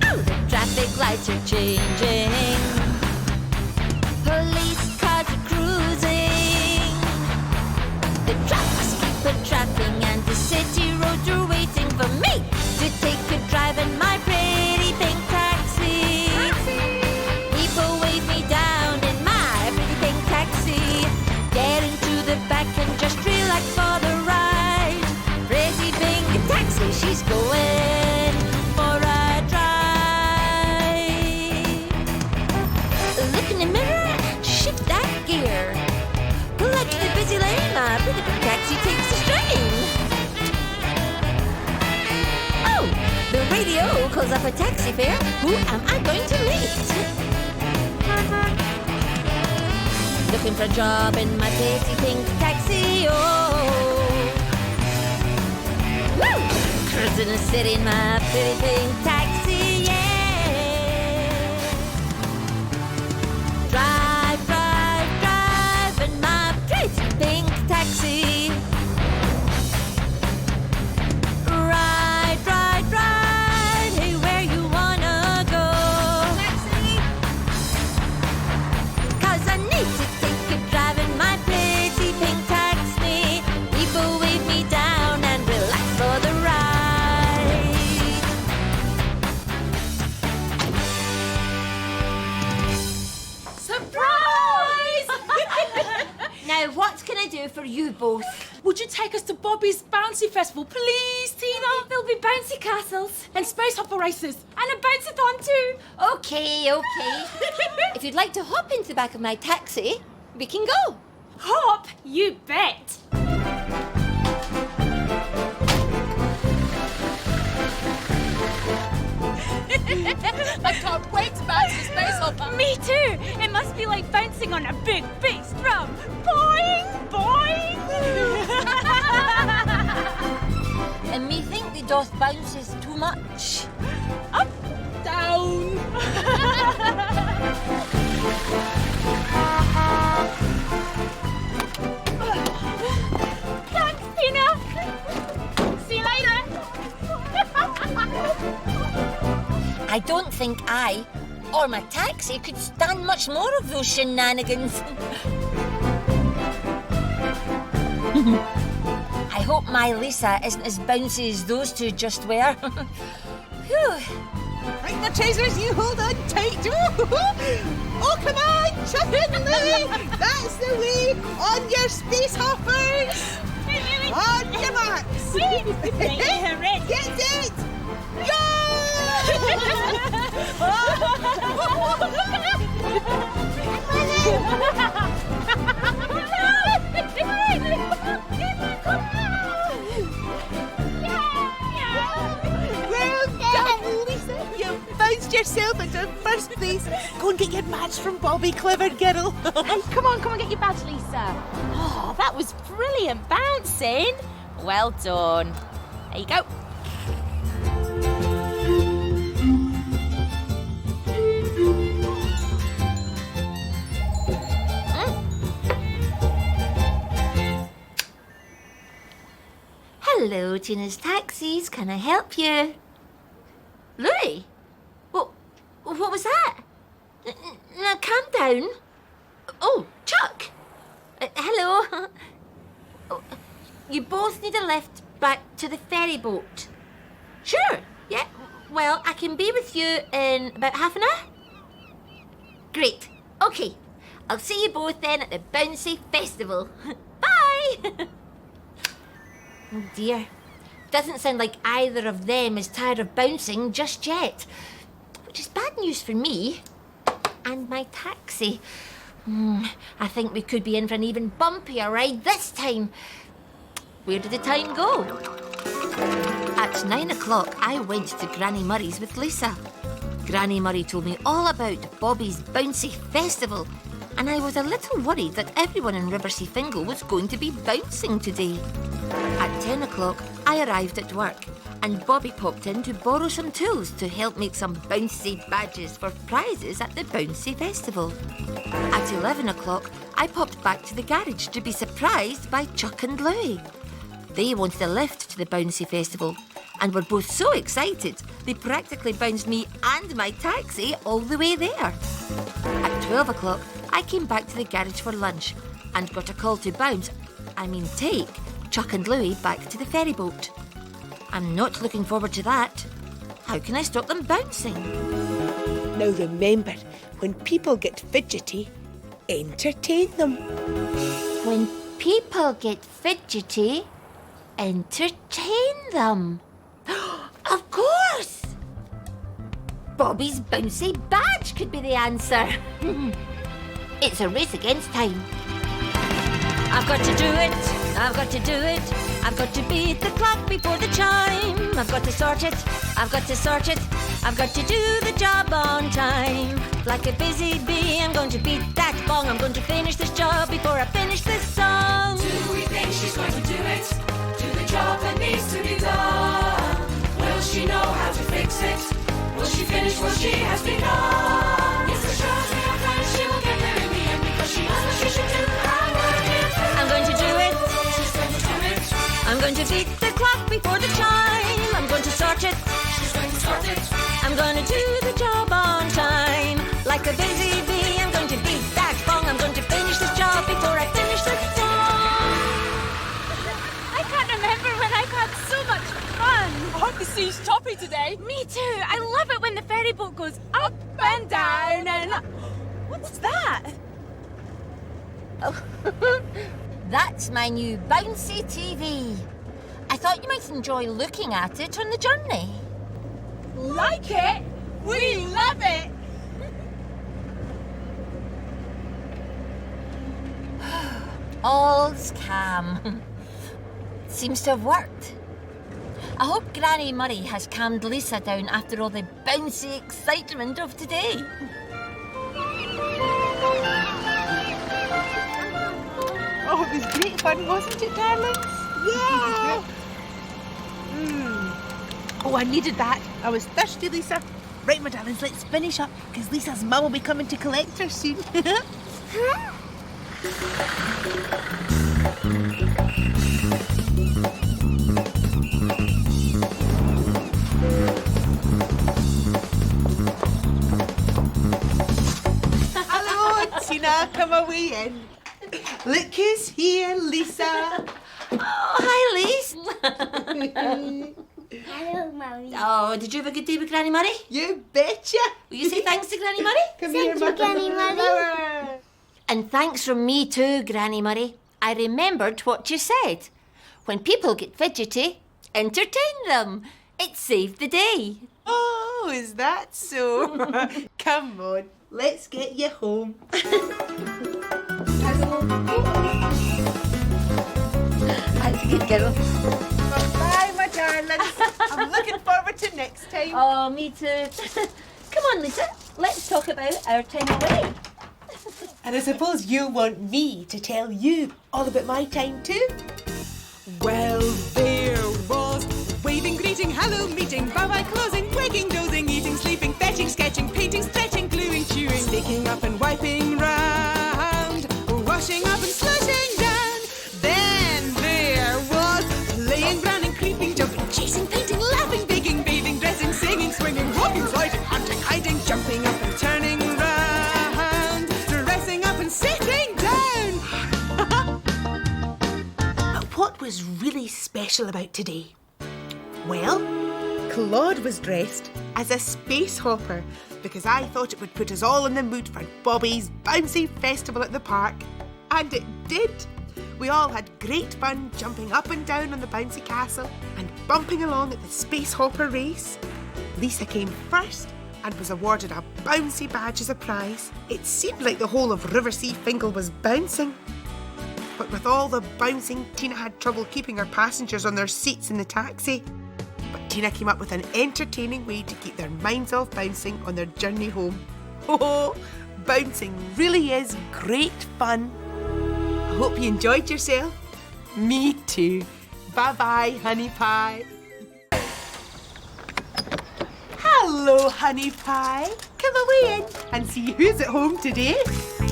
Oh, the traffic lights are changing. Police cars are cruising. The trucks keep a-trapping and the city roads are waiting for me to take a drive in my pretty pink taxi. People wave me down in my pretty pink taxi. Get into the back and just relax for the ride. Pretty pink taxi, she's going for a drive. Look in the mirror, shift that gear. Pull out to the busy lane, my pretty pink taxi takes the strain. Oh, the radio calls up a taxi fare. Who am I going to meet? Looking for a job in my pretty pink taxi, oh. Woo! Cruising the city in my pretty pink taxi, yeah. Drive, drive, drive in my pretty pink taxi. Ride, ride, ride, hey, where you wanna go? Taxi! 'Cause I need to take a drive in my pretty pink taxi. People wave me down and relax for the ride. Surprise! Now, what can I do for you both? Would you take us to Bobby's Bouncy Festival, please, Tina? There'll be bouncy castles And Space Hopper races. and a bouncy-thon too. Okay. If you'd like to hop into the back of my taxi, we can go. Hop, you bet. I can't wait to bounce the Space Hopper. Me too. It must be like bouncing on a big bass drum. Boing, boing. And me think the doth bounces too much. Up, down. Thanks, Tina. See you later. I don't think I or my taxi could stand much more of those shenanigans. I hope my Lisa isn't as bouncy as those two just were. Phew. Right, the chasers, you hold on tight. Oh, come on, chuck in, Louie. That's the way. On your Space Hoppers. On your marks. Get it. Well done, Lisa. You bounced yourself into first place. Go and get your badge from Bobby, clever girl. Hey, come on, get your badge, Lisa. Oh, that was brilliant bouncing. Well done. There you go. Hello, Tina's Taxis. Can I help you? Louis? What was that? Now, calm down. Oh, Chuck. Hello. Oh, you both need a lift back to the ferry boat. Sure, yeah. Well, I can be with you in about half an hour. Great. Okay. I'll see you both then at the Bouncy Festival. Bye! Oh dear. Doesn't sound like either of them is tired of bouncing just yet. Which is bad news for me. And my taxi. I think we could be in for an even bumpier ride this time. Where did the time go? At 9 o'clock, I went to Granny Murray's with Lisa. Granny Murray told me all about Bobby's Bouncy Festival, and I was a little worried that everyone in Riverseafingal was going to be bouncing today. At 10 o'clock, I arrived at work, and Bobby popped in to borrow some tools to help make some bouncy badges for prizes at the Bouncy Festival. At 11 o'clock, I popped back to the garage to be surprised by Chuck and Louie. They wanted a lift to the Bouncy Festival and were both so excited they practically bounced me and my taxi all the way there. At 12 o'clock, I came back to the garage for lunch and got a call to take Chuck and Louie back to the ferry boat. I'm not looking forward to that. How can I stop them bouncing? Now remember, when people get fidgety, entertain them. When people get fidgety, entertain them. Of course! Bobby's bouncy badge could be the answer. It's a race against time. I've got to do it. I've got to do it. I've got to beat the clock before the chime. I've got to sort it. I've got to sort it. I've got to do the job on time. Like a busy bee, I'm going to beat that gong. I'm going to finish this job before I finish this song. Do we think she's going to do it? Do the job that needs to be done? Will she know how to fix it? Will she finish what she has begun? Yes, for sure, we have plans. She will get there in the end because she knows what she should do. I'm going to do it. She's going to do it. I'm going to beat the clock before the chime. I'm going to sort it. She's going to sort it. I'm going to do the job on time. Like a busy bee, I'm going to beat that gong. I'm going to finish this job before I finish this song. I can't remember when I've had so much fun. Oh, the sea's toppy today. Me too. I love it when the ferry boat goes up and down and up. What's that? Oh, that's my new Bouncy TV. I thought you might enjoy looking at it on the journey. Like it? We love it. All's calm. Seems to have worked. I hope Granny Murray has calmed Lisa down after all the bouncy excitement of today. Oh, it was great fun, wasn't it, darlings? Yeah! Oh, I needed that. I was thirsty, Lisa. Right, my darlings, let's finish up, because Lisa's mum will be coming to collect her soon. Hello, Tina. Come away in. Look who's here, Lisa. Oh, hi, Lise. Hello, Mummy. Oh, did you have a good day with Granny Murray? You betcha. Will you say thanks to Granny Murray? Come Thank here, you, Granny Murray. And thanks from me too, Granny Murray. I remembered what you said. When people get fidgety, entertain them. It saved the day. Oh, is that so? Come on, let's get you home. That's a good girl. Bye, my darlings. I'm looking forward to next time. Oh, me too. Come on, Lisa. let's talk about our time away. And I suppose you'll want me to tell you all about my time too? Well, there was waving, greeting, hello, meeting, bye-bye, closing, waking, dozing, eating, sleeping, fetching, sketching, painting, stretching, gluing, chewing, sticking up and wiping round, washing up and slushing down. Then there was playing, running, creeping, jumping, chasing, painting, laughing, baking, bathing, dressing, singing, swinging, walking, sliding, hunting, hiding, jumping up and turning round, dressing up and sitting down. But what was really special about today? Well, Claude was dressed as a space hopper because I thought it would put us all in the mood for Bobby's Bouncy festival at the park. And it did. We all had great fun jumping up and down on the bouncy castle and bumping along at the space hopper race. Lisa came first and was awarded a bouncy badge as a prize. It seemed like the whole of Riverseafingal was bouncing. But with all the bouncing, Tina had trouble keeping her passengers on their seats in the taxi. But Tina came up with an entertaining way to keep their minds off bouncing on their journey home. Oh, bouncing really is great fun. I hope you enjoyed yourself. Me too. Bye-bye, honey pie. Hello, honey pie. Come away in and see who's at home today.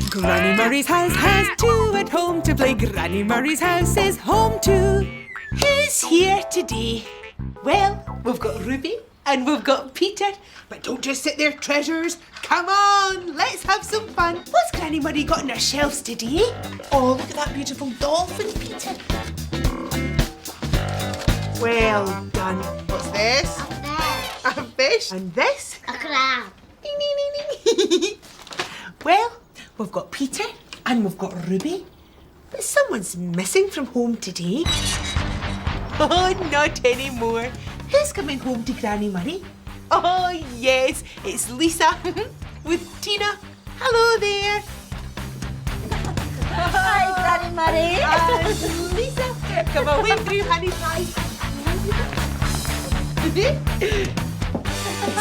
Granny Murray's house has two at home to play. Granny Murray's house is home too. Who's here today? Well, we've got Ruby and we've got Peter. But don't just sit there, treasures. Come on, let's have some fun. What's Granny Murray got on her shelves today? Oh, look at that beautiful dolphin, Peter. Well done. What's this? A fish. And this? A crab. Ding, ding, ding, ding. Well, we've got Peter and we've got Ruby. But someone's missing from home today. Oh, not anymore. Who's coming home to Granny Murray? Oh, yes, it's Lisa with Tina. Hello there. Hi, Granny Murray. And Lisa, come away through, honey pie.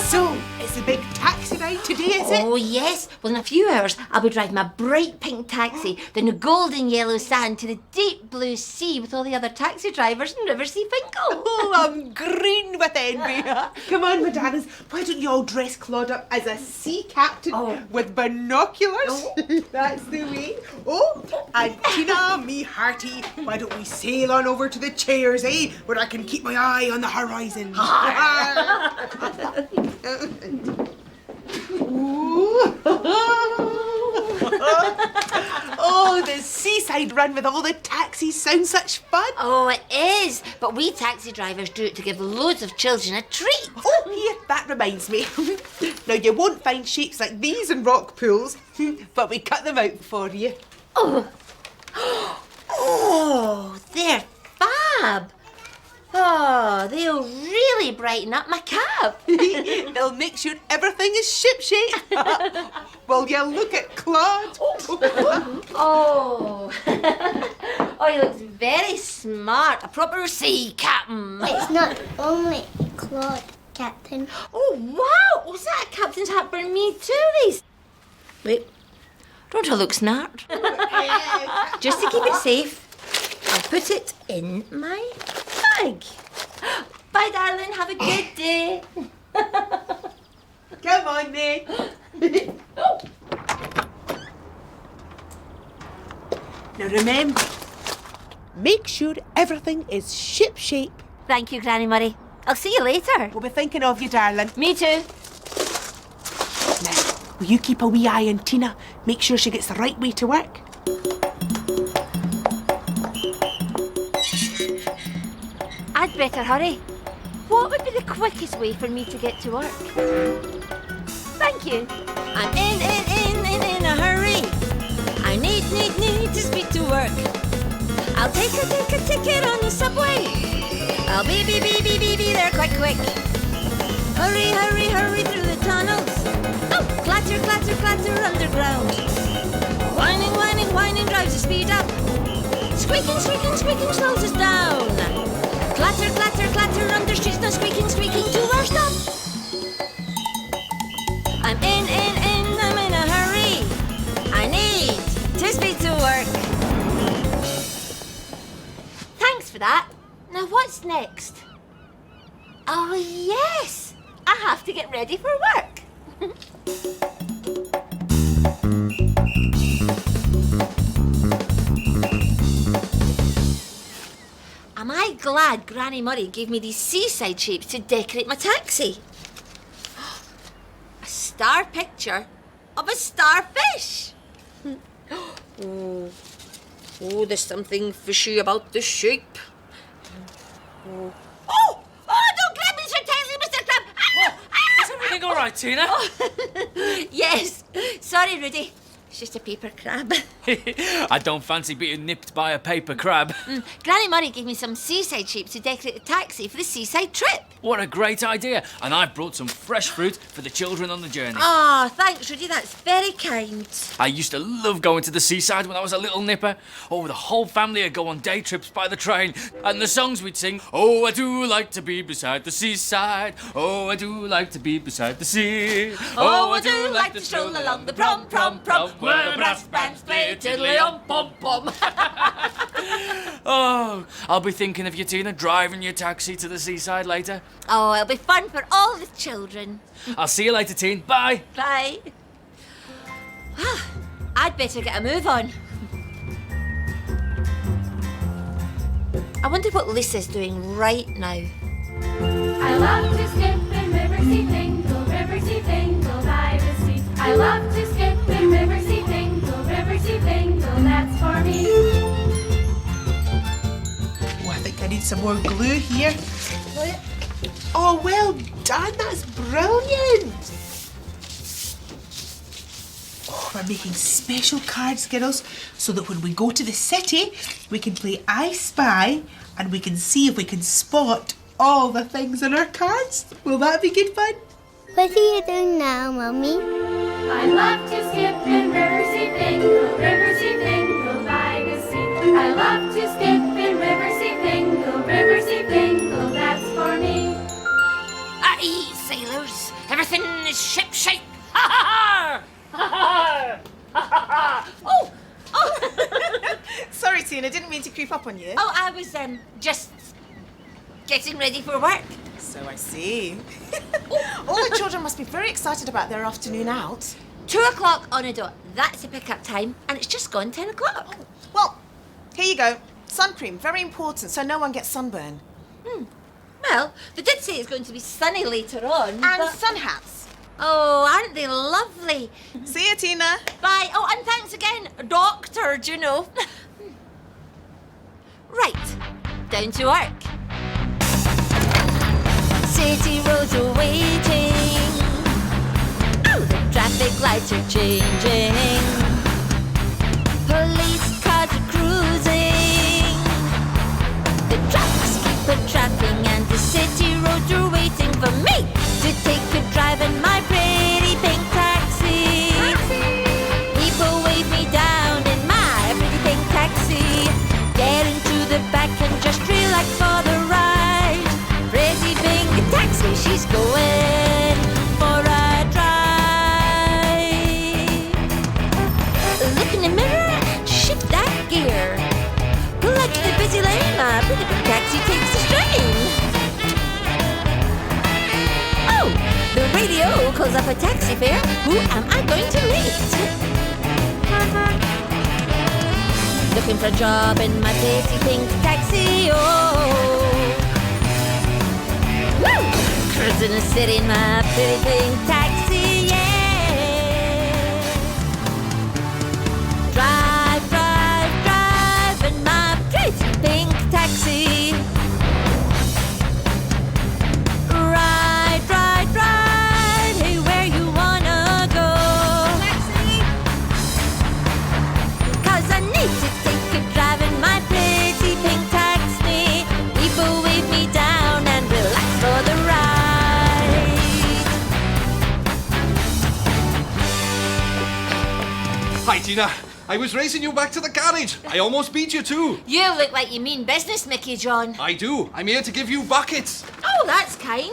So, it's a big taxi ride today, is it? Oh, yes. Well, in a few hours, I'll be driving my bright pink taxi down the golden yellow sand to the deep blue sea with all the other taxi drivers in Riverseafingal. Oh, I'm green with envy. Come on, my darlings, why don't you all dress Claude up as a sea captain with binoculars? That's the way. Oh, and Tina, me hearty, why don't we sail on over to the chairs, eh? Where I can keep my eye on the horizon. Oh, the Seaside Run with all the taxis sounds such fun. Oh, it is. But we taxi drivers do it to give loads of children a treat. Oh, here, that reminds me. Now, you won't find shapes like these in rock pools, but we cut them out for you. Oh, oh, they're fab. Oh, they'll really brighten up my cab. They'll make sure everything is shipshape. Well, you look at Claude. Oh. Oh, he looks very smart. A proper sea captain. It's not only Claude, Captain. Oh, wow. Was that a captain's hat for me too, Reese? Wait, don't I look smart? Just to keep it safe, I'll put it in my bag. Bye, darling. Have a good day. Come on, then. Now remember, make sure everything is shipshape. Thank you, Granny Murray. I'll see you later. We'll be thinking of you, darling. Me too. Now, will you keep a wee eye on Tina? Make sure she gets the right way to work. I'd better hurry. What would be the quickest way for me to get to work? Thank you. I'm in a hurry. I need to speed to work. I'll take a ticket on the subway. I'll be there quite quick. Hurry through the tunnels. Oh, clatter underground. Whining drives the speed up. Squeaking slows us down. Clatter under streets, now squeaking to our stop. I'm in for that. Now what's next? Oh yes, I have to get ready for work. Am I glad Granny Murray gave me these seaside shapes to decorate my taxi? A star picture of a starfish. Oh, there's something fishy about the shape. Oh, don't grab me so tightly, Mr. Crab. Is everything all right, Tina? Yes, sorry, Rudy. It's just a paper crab. I don't fancy being nipped by a paper crab. Granny Murray gave me some seaside shapes to decorate the taxi for the seaside trip. What a great idea. And I've brought some fresh fruit for the children on the journey. Oh, thanks, Rudy. That's very kind. I used to love going to the seaside when I was a little nipper. Oh, the whole family would go on day trips by the train. And the songs we'd sing. Oh, I do like to be beside the seaside. Oh, I do like to be beside the sea. Oh, I do like to stroll along the prom, where the brass bands play tiddly-om-pom-pom. Oh, I'll be thinking of you, Tina, driving your taxi to the seaside later. Oh, it'll be fun for all the children. I'll see you later, Tina. Bye. Bye. I'd better get a move on. I wonder what Lisa's doing right now. I love to skip in Riverseafingal, Riverseafingal by the sea. I love to skip in Riverseafingal, Riverseafingal, that's for me. Oh, I think I need some more glue here. Oh, well done. That's brilliant. Oh, we're making special cards, girls, so that when we go to the city, we can play I Spy and we can see if we can spot all the things on our cards. Will that be good fun? What are you doing now, Mummy? I love to skip in Riverseafingal, Riverseafingal by the sea. I love to skip in Riverseafingal, Riverseafingal, that's for me. Aye, sailors. Everything is ship-shape. Ha ha ha! Oh! Sorry, Tina, didn't mean to creep up on you. Oh, I was just getting ready for work. So I see. All the children must be very excited about their afternoon out. 2 o'clock on a dot. That's the pick-up time, and it's just gone 10 o'clock. Well, here you go. Sun cream, very important, so no one gets sunburn. Well, they did say it's going to be sunny later on. And but... sun hats. Oh, aren't they lovely? See you, Tina. Bye. Oh, and thanks again, Doctor, do you know. Right, down to work. City roads are waiting. Oh, the traffic lights are changing. Police cars are cruising. The trucks keep a-trapping and the city roads are waiting for me to take a drive in my pretty pink taxi. People wave me down in my pretty pink taxi. Get into the back and just relax for the ride. Pretty pink taxi, she's going for a drive. Look in the mirror and shift that gear. Pull up to the busy lane, my pretty pink taxi takes a strain. Oh, the radio calls up a taxi fare. Who am I going to meet? Looking for a job in my pretty pink taxi, oh. Woo! Cruising the city in my pretty pink taxi, yeah. Drive, drive, drive in my pretty pink taxi. Ride, ride, ride, hey, where you wanna go? Taxi! 'Cause I need to take a drive in my pretty pink taxi. People wave me down and relax for the ride. Hi, Tina. I was racing you back to the garage. I almost beat you too. You look like you mean business, Mickey John. I do. I'm here to give you buckets. Oh, that's kind.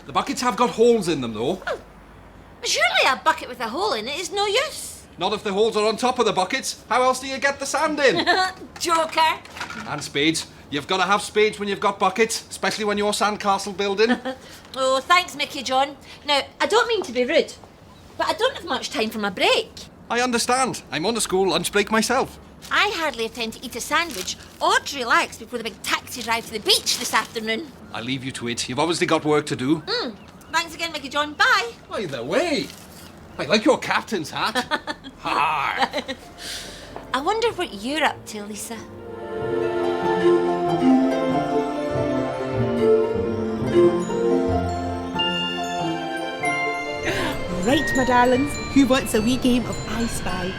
The buckets have got holes in them, though. Surely a bucket with a hole in it is no use. Not if the holes are on top of the buckets. How else do you get the sand in? Joker. And spades. You've got to have spades when you've got buckets, especially when you're sandcastle building. Oh, thanks, Mickey John. Now, I don't mean to be rude, but I don't have much time for my break. I understand. I'm on a school lunch break myself. I hardly have time to eat a sandwich or to relax before the big taxi drive to the beach this afternoon. I'll leave you to it. You've obviously got work to do. Thanks again, Mickey John. Bye. By the way, I like your captain's hat. Har! I wonder what you're up to, Lisa. Right, my darlings, who wants a wee game of I Spy?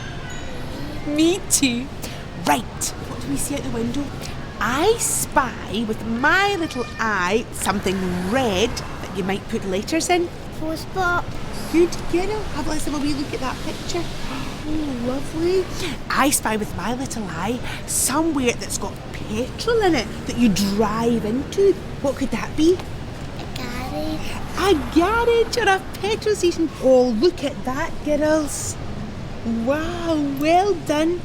Me too. Right, what do we see out the window? I spy with my little eye something red that you might put letters in. 4 spots. Good, let's have a wee look at that picture. Oh, lovely. I spy with my little eye somewhere that's got petrol in it that you drive into. What could that be? A garage. A garage or a petrol station. Oh, look at that, girls. Wow, well done.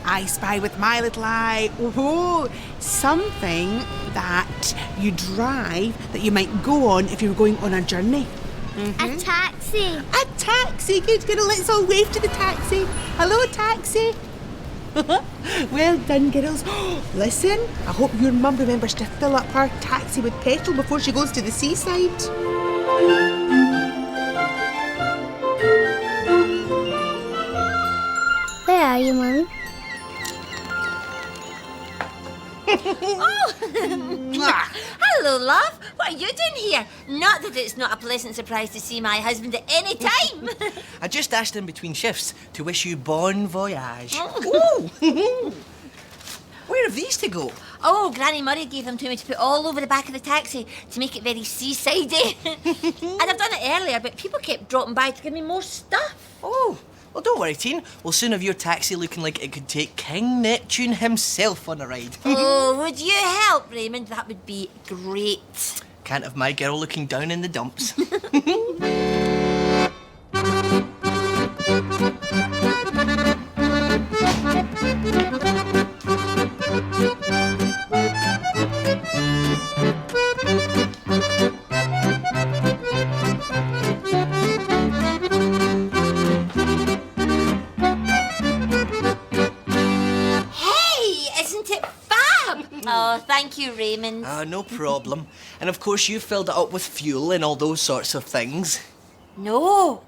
I spy with my little eye. Oh, something that you drive that you might go on if you were going on a journey. A taxi. A taxi. Good girl. Let's all wave to the taxi. Hello, taxi. Well done, girls. Listen, I hope your mum remembers to fill up her taxi with petrol before she goes to the seaside. Where are you, Mummy? Hello, love. What are you doing here? Not that it's not a pleasant surprise to see my husband at any time. I just asked in between shifts to wish you bon voyage. Oh. Where have these to go? Oh, Granny Murray gave them to me to put all over the back of the taxi to make it very seasidey. And I've done it earlier, but people kept dropping by to give me more stuff. Oh, well, don't worry, teen. We'll soon have your taxi looking like it could take King Neptune himself on a ride. Oh, would you help, Raymond? That would be great. Can't have my girl looking down in the dumps. Oh, thank you, Raymond. No problem. And of course you filled it up with fuel and all those sorts of things. No,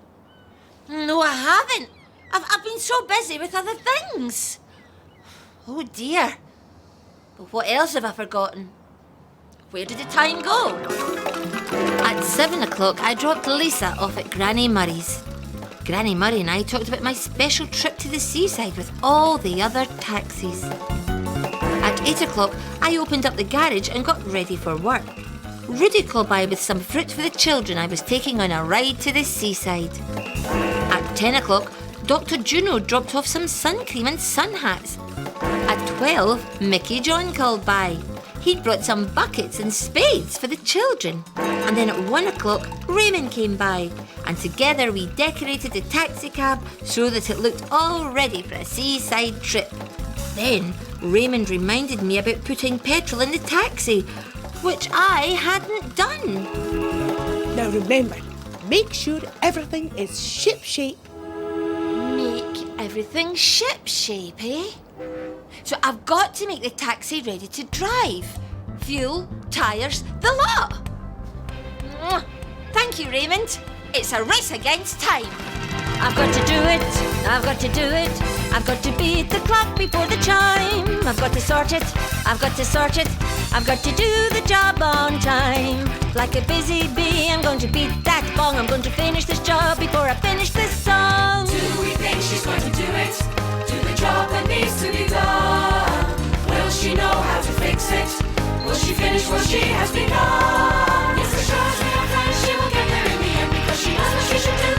I haven't. I've been so busy with other things. Oh, dear. But what else have I forgotten? Where did the time go? At 7 o'clock, I dropped Lisa off at Granny Murray's. Granny Murray and I talked about my special trip to the seaside with all the other taxis. At 8 o'clock, I opened up the garage and got ready for work. Rudy called by with some fruit for the children I was taking on a ride to the seaside. At 10 o'clock, Dr. Juno dropped off some sun cream and sun hats. At 12, Mickey John called by. He'd brought some buckets and spades for the children. And then at 1 o'clock, Raymond came by. And together we decorated the taxi cab so that it looked all ready for a seaside trip. Then Raymond reminded me about putting petrol in the taxi, which I hadn't done. Now remember, make sure everything is ship-shape. Make everything ship-shape, eh? So I've got to make the taxi ready to drive. Fuel, tyres, the lot. Mwah. Thank you, Raymond. It's a race against time. I've got to do it. I've got to do it. I've got to beat the clock before the chime. I've got to sort it. I've got to sort it. I've got to do the job on time. Like a busy bee, I'm going to beat that gong. I'm going to finish this job before I finish this song. Do we think she's going to do it? Do the job that needs to be done? Will she know how to fix it? Will she finish what she has begun? Yes, for sure, we are friends. She will get there in the end because she knows what she should do.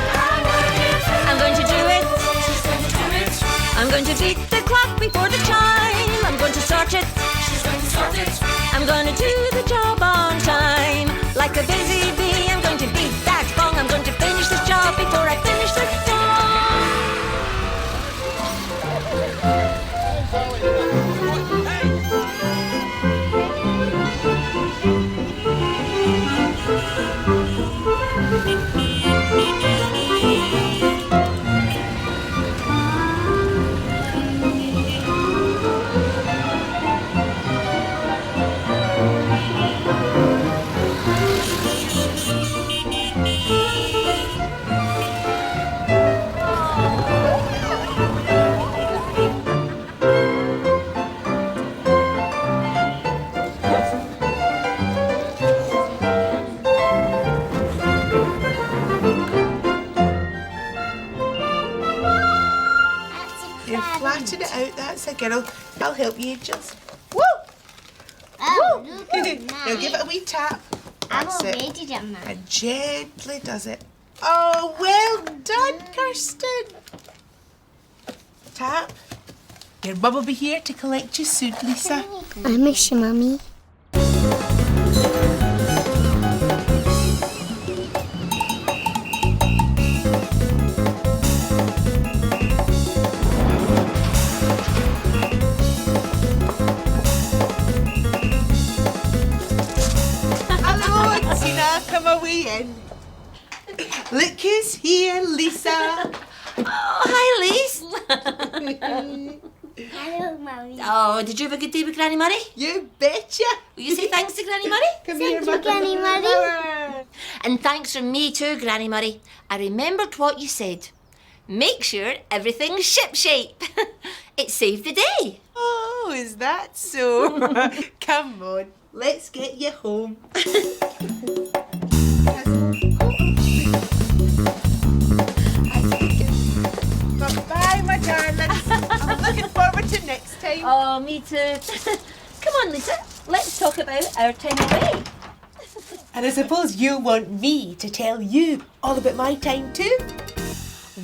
I'm going to do it. She's going to do it. I'm going to beat the clock before the chime. I'm going to sort it. She's going to sort it. I'm going to do the job on time. Like a busy bee, I'm going to beat that gong. I'm going to finish this job before I finish this song. a girl. I'll help you, Angels. Woo! Oh, Woo! look at Now that. give it a wee tap. I've That's it. already done that. And gently does it. Oh, well done, Kirsten. Tap. Your mum will be here to collect you soon, Lisa. I miss you, Mummy. Hello, Tina. Come away in. Look who's here, Lisa. Hi, Lise. Hello, Mummy. Oh, did you have a good day with Granny Murray? You betcha. Will you say thanks to Granny Murray? Come Thank here, you, Mother. Granny Murray. And thanks from me too, Granny Murray. I remembered what you said. Make sure everything's shipshape. It saved the day. Oh, is that so? Come on, let's get you home. Bye-bye, my darlings. I'm looking forward to next time. Oh, me too. Come on, Lisa. Let's talk about our time away. And I suppose you want me to tell you all about my time too?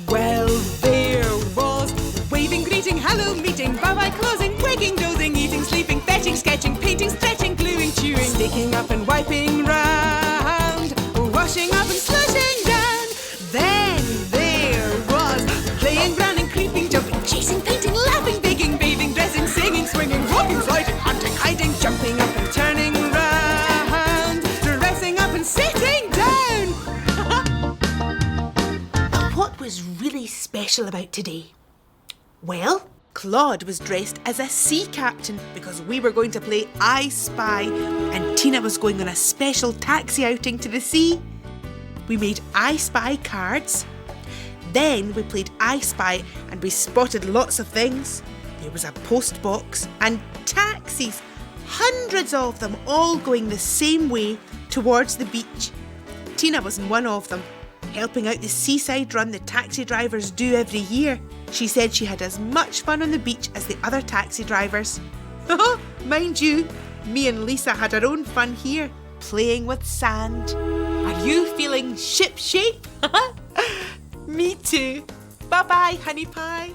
Well, there was waving, greeting, hello, meeting, bye-bye, closing, waking, dozing, eating, sleeping, fetching, sketching, painting, stretching, gluing, chewing, sticking up and wiping round, washing up and slushing down. Then there was playing, running, creeping, jumping, chasing, painting, laughing, baking, bathing, dressing, singing, swinging, walking, sliding, hunting, hiding, jumping up and turning round, dressing up and sitting down. What was really special about today? Well, Claude was dressed as a sea captain because we were going to play I Spy and Tina was going on a special taxi outing to the sea. We made I Spy cards. Then we played I Spy and we spotted lots of things. There was a post box and taxis, hundreds of them all going the same way towards the beach. Tina was in one of them, helping out the Seaside Run the taxi drivers do every year. She said she had as much fun on the beach as the other taxi drivers. Mind you, me and Lisa had our own fun here, playing with sand. Are you feeling ship shape? Me too. Bye-bye, honey pie.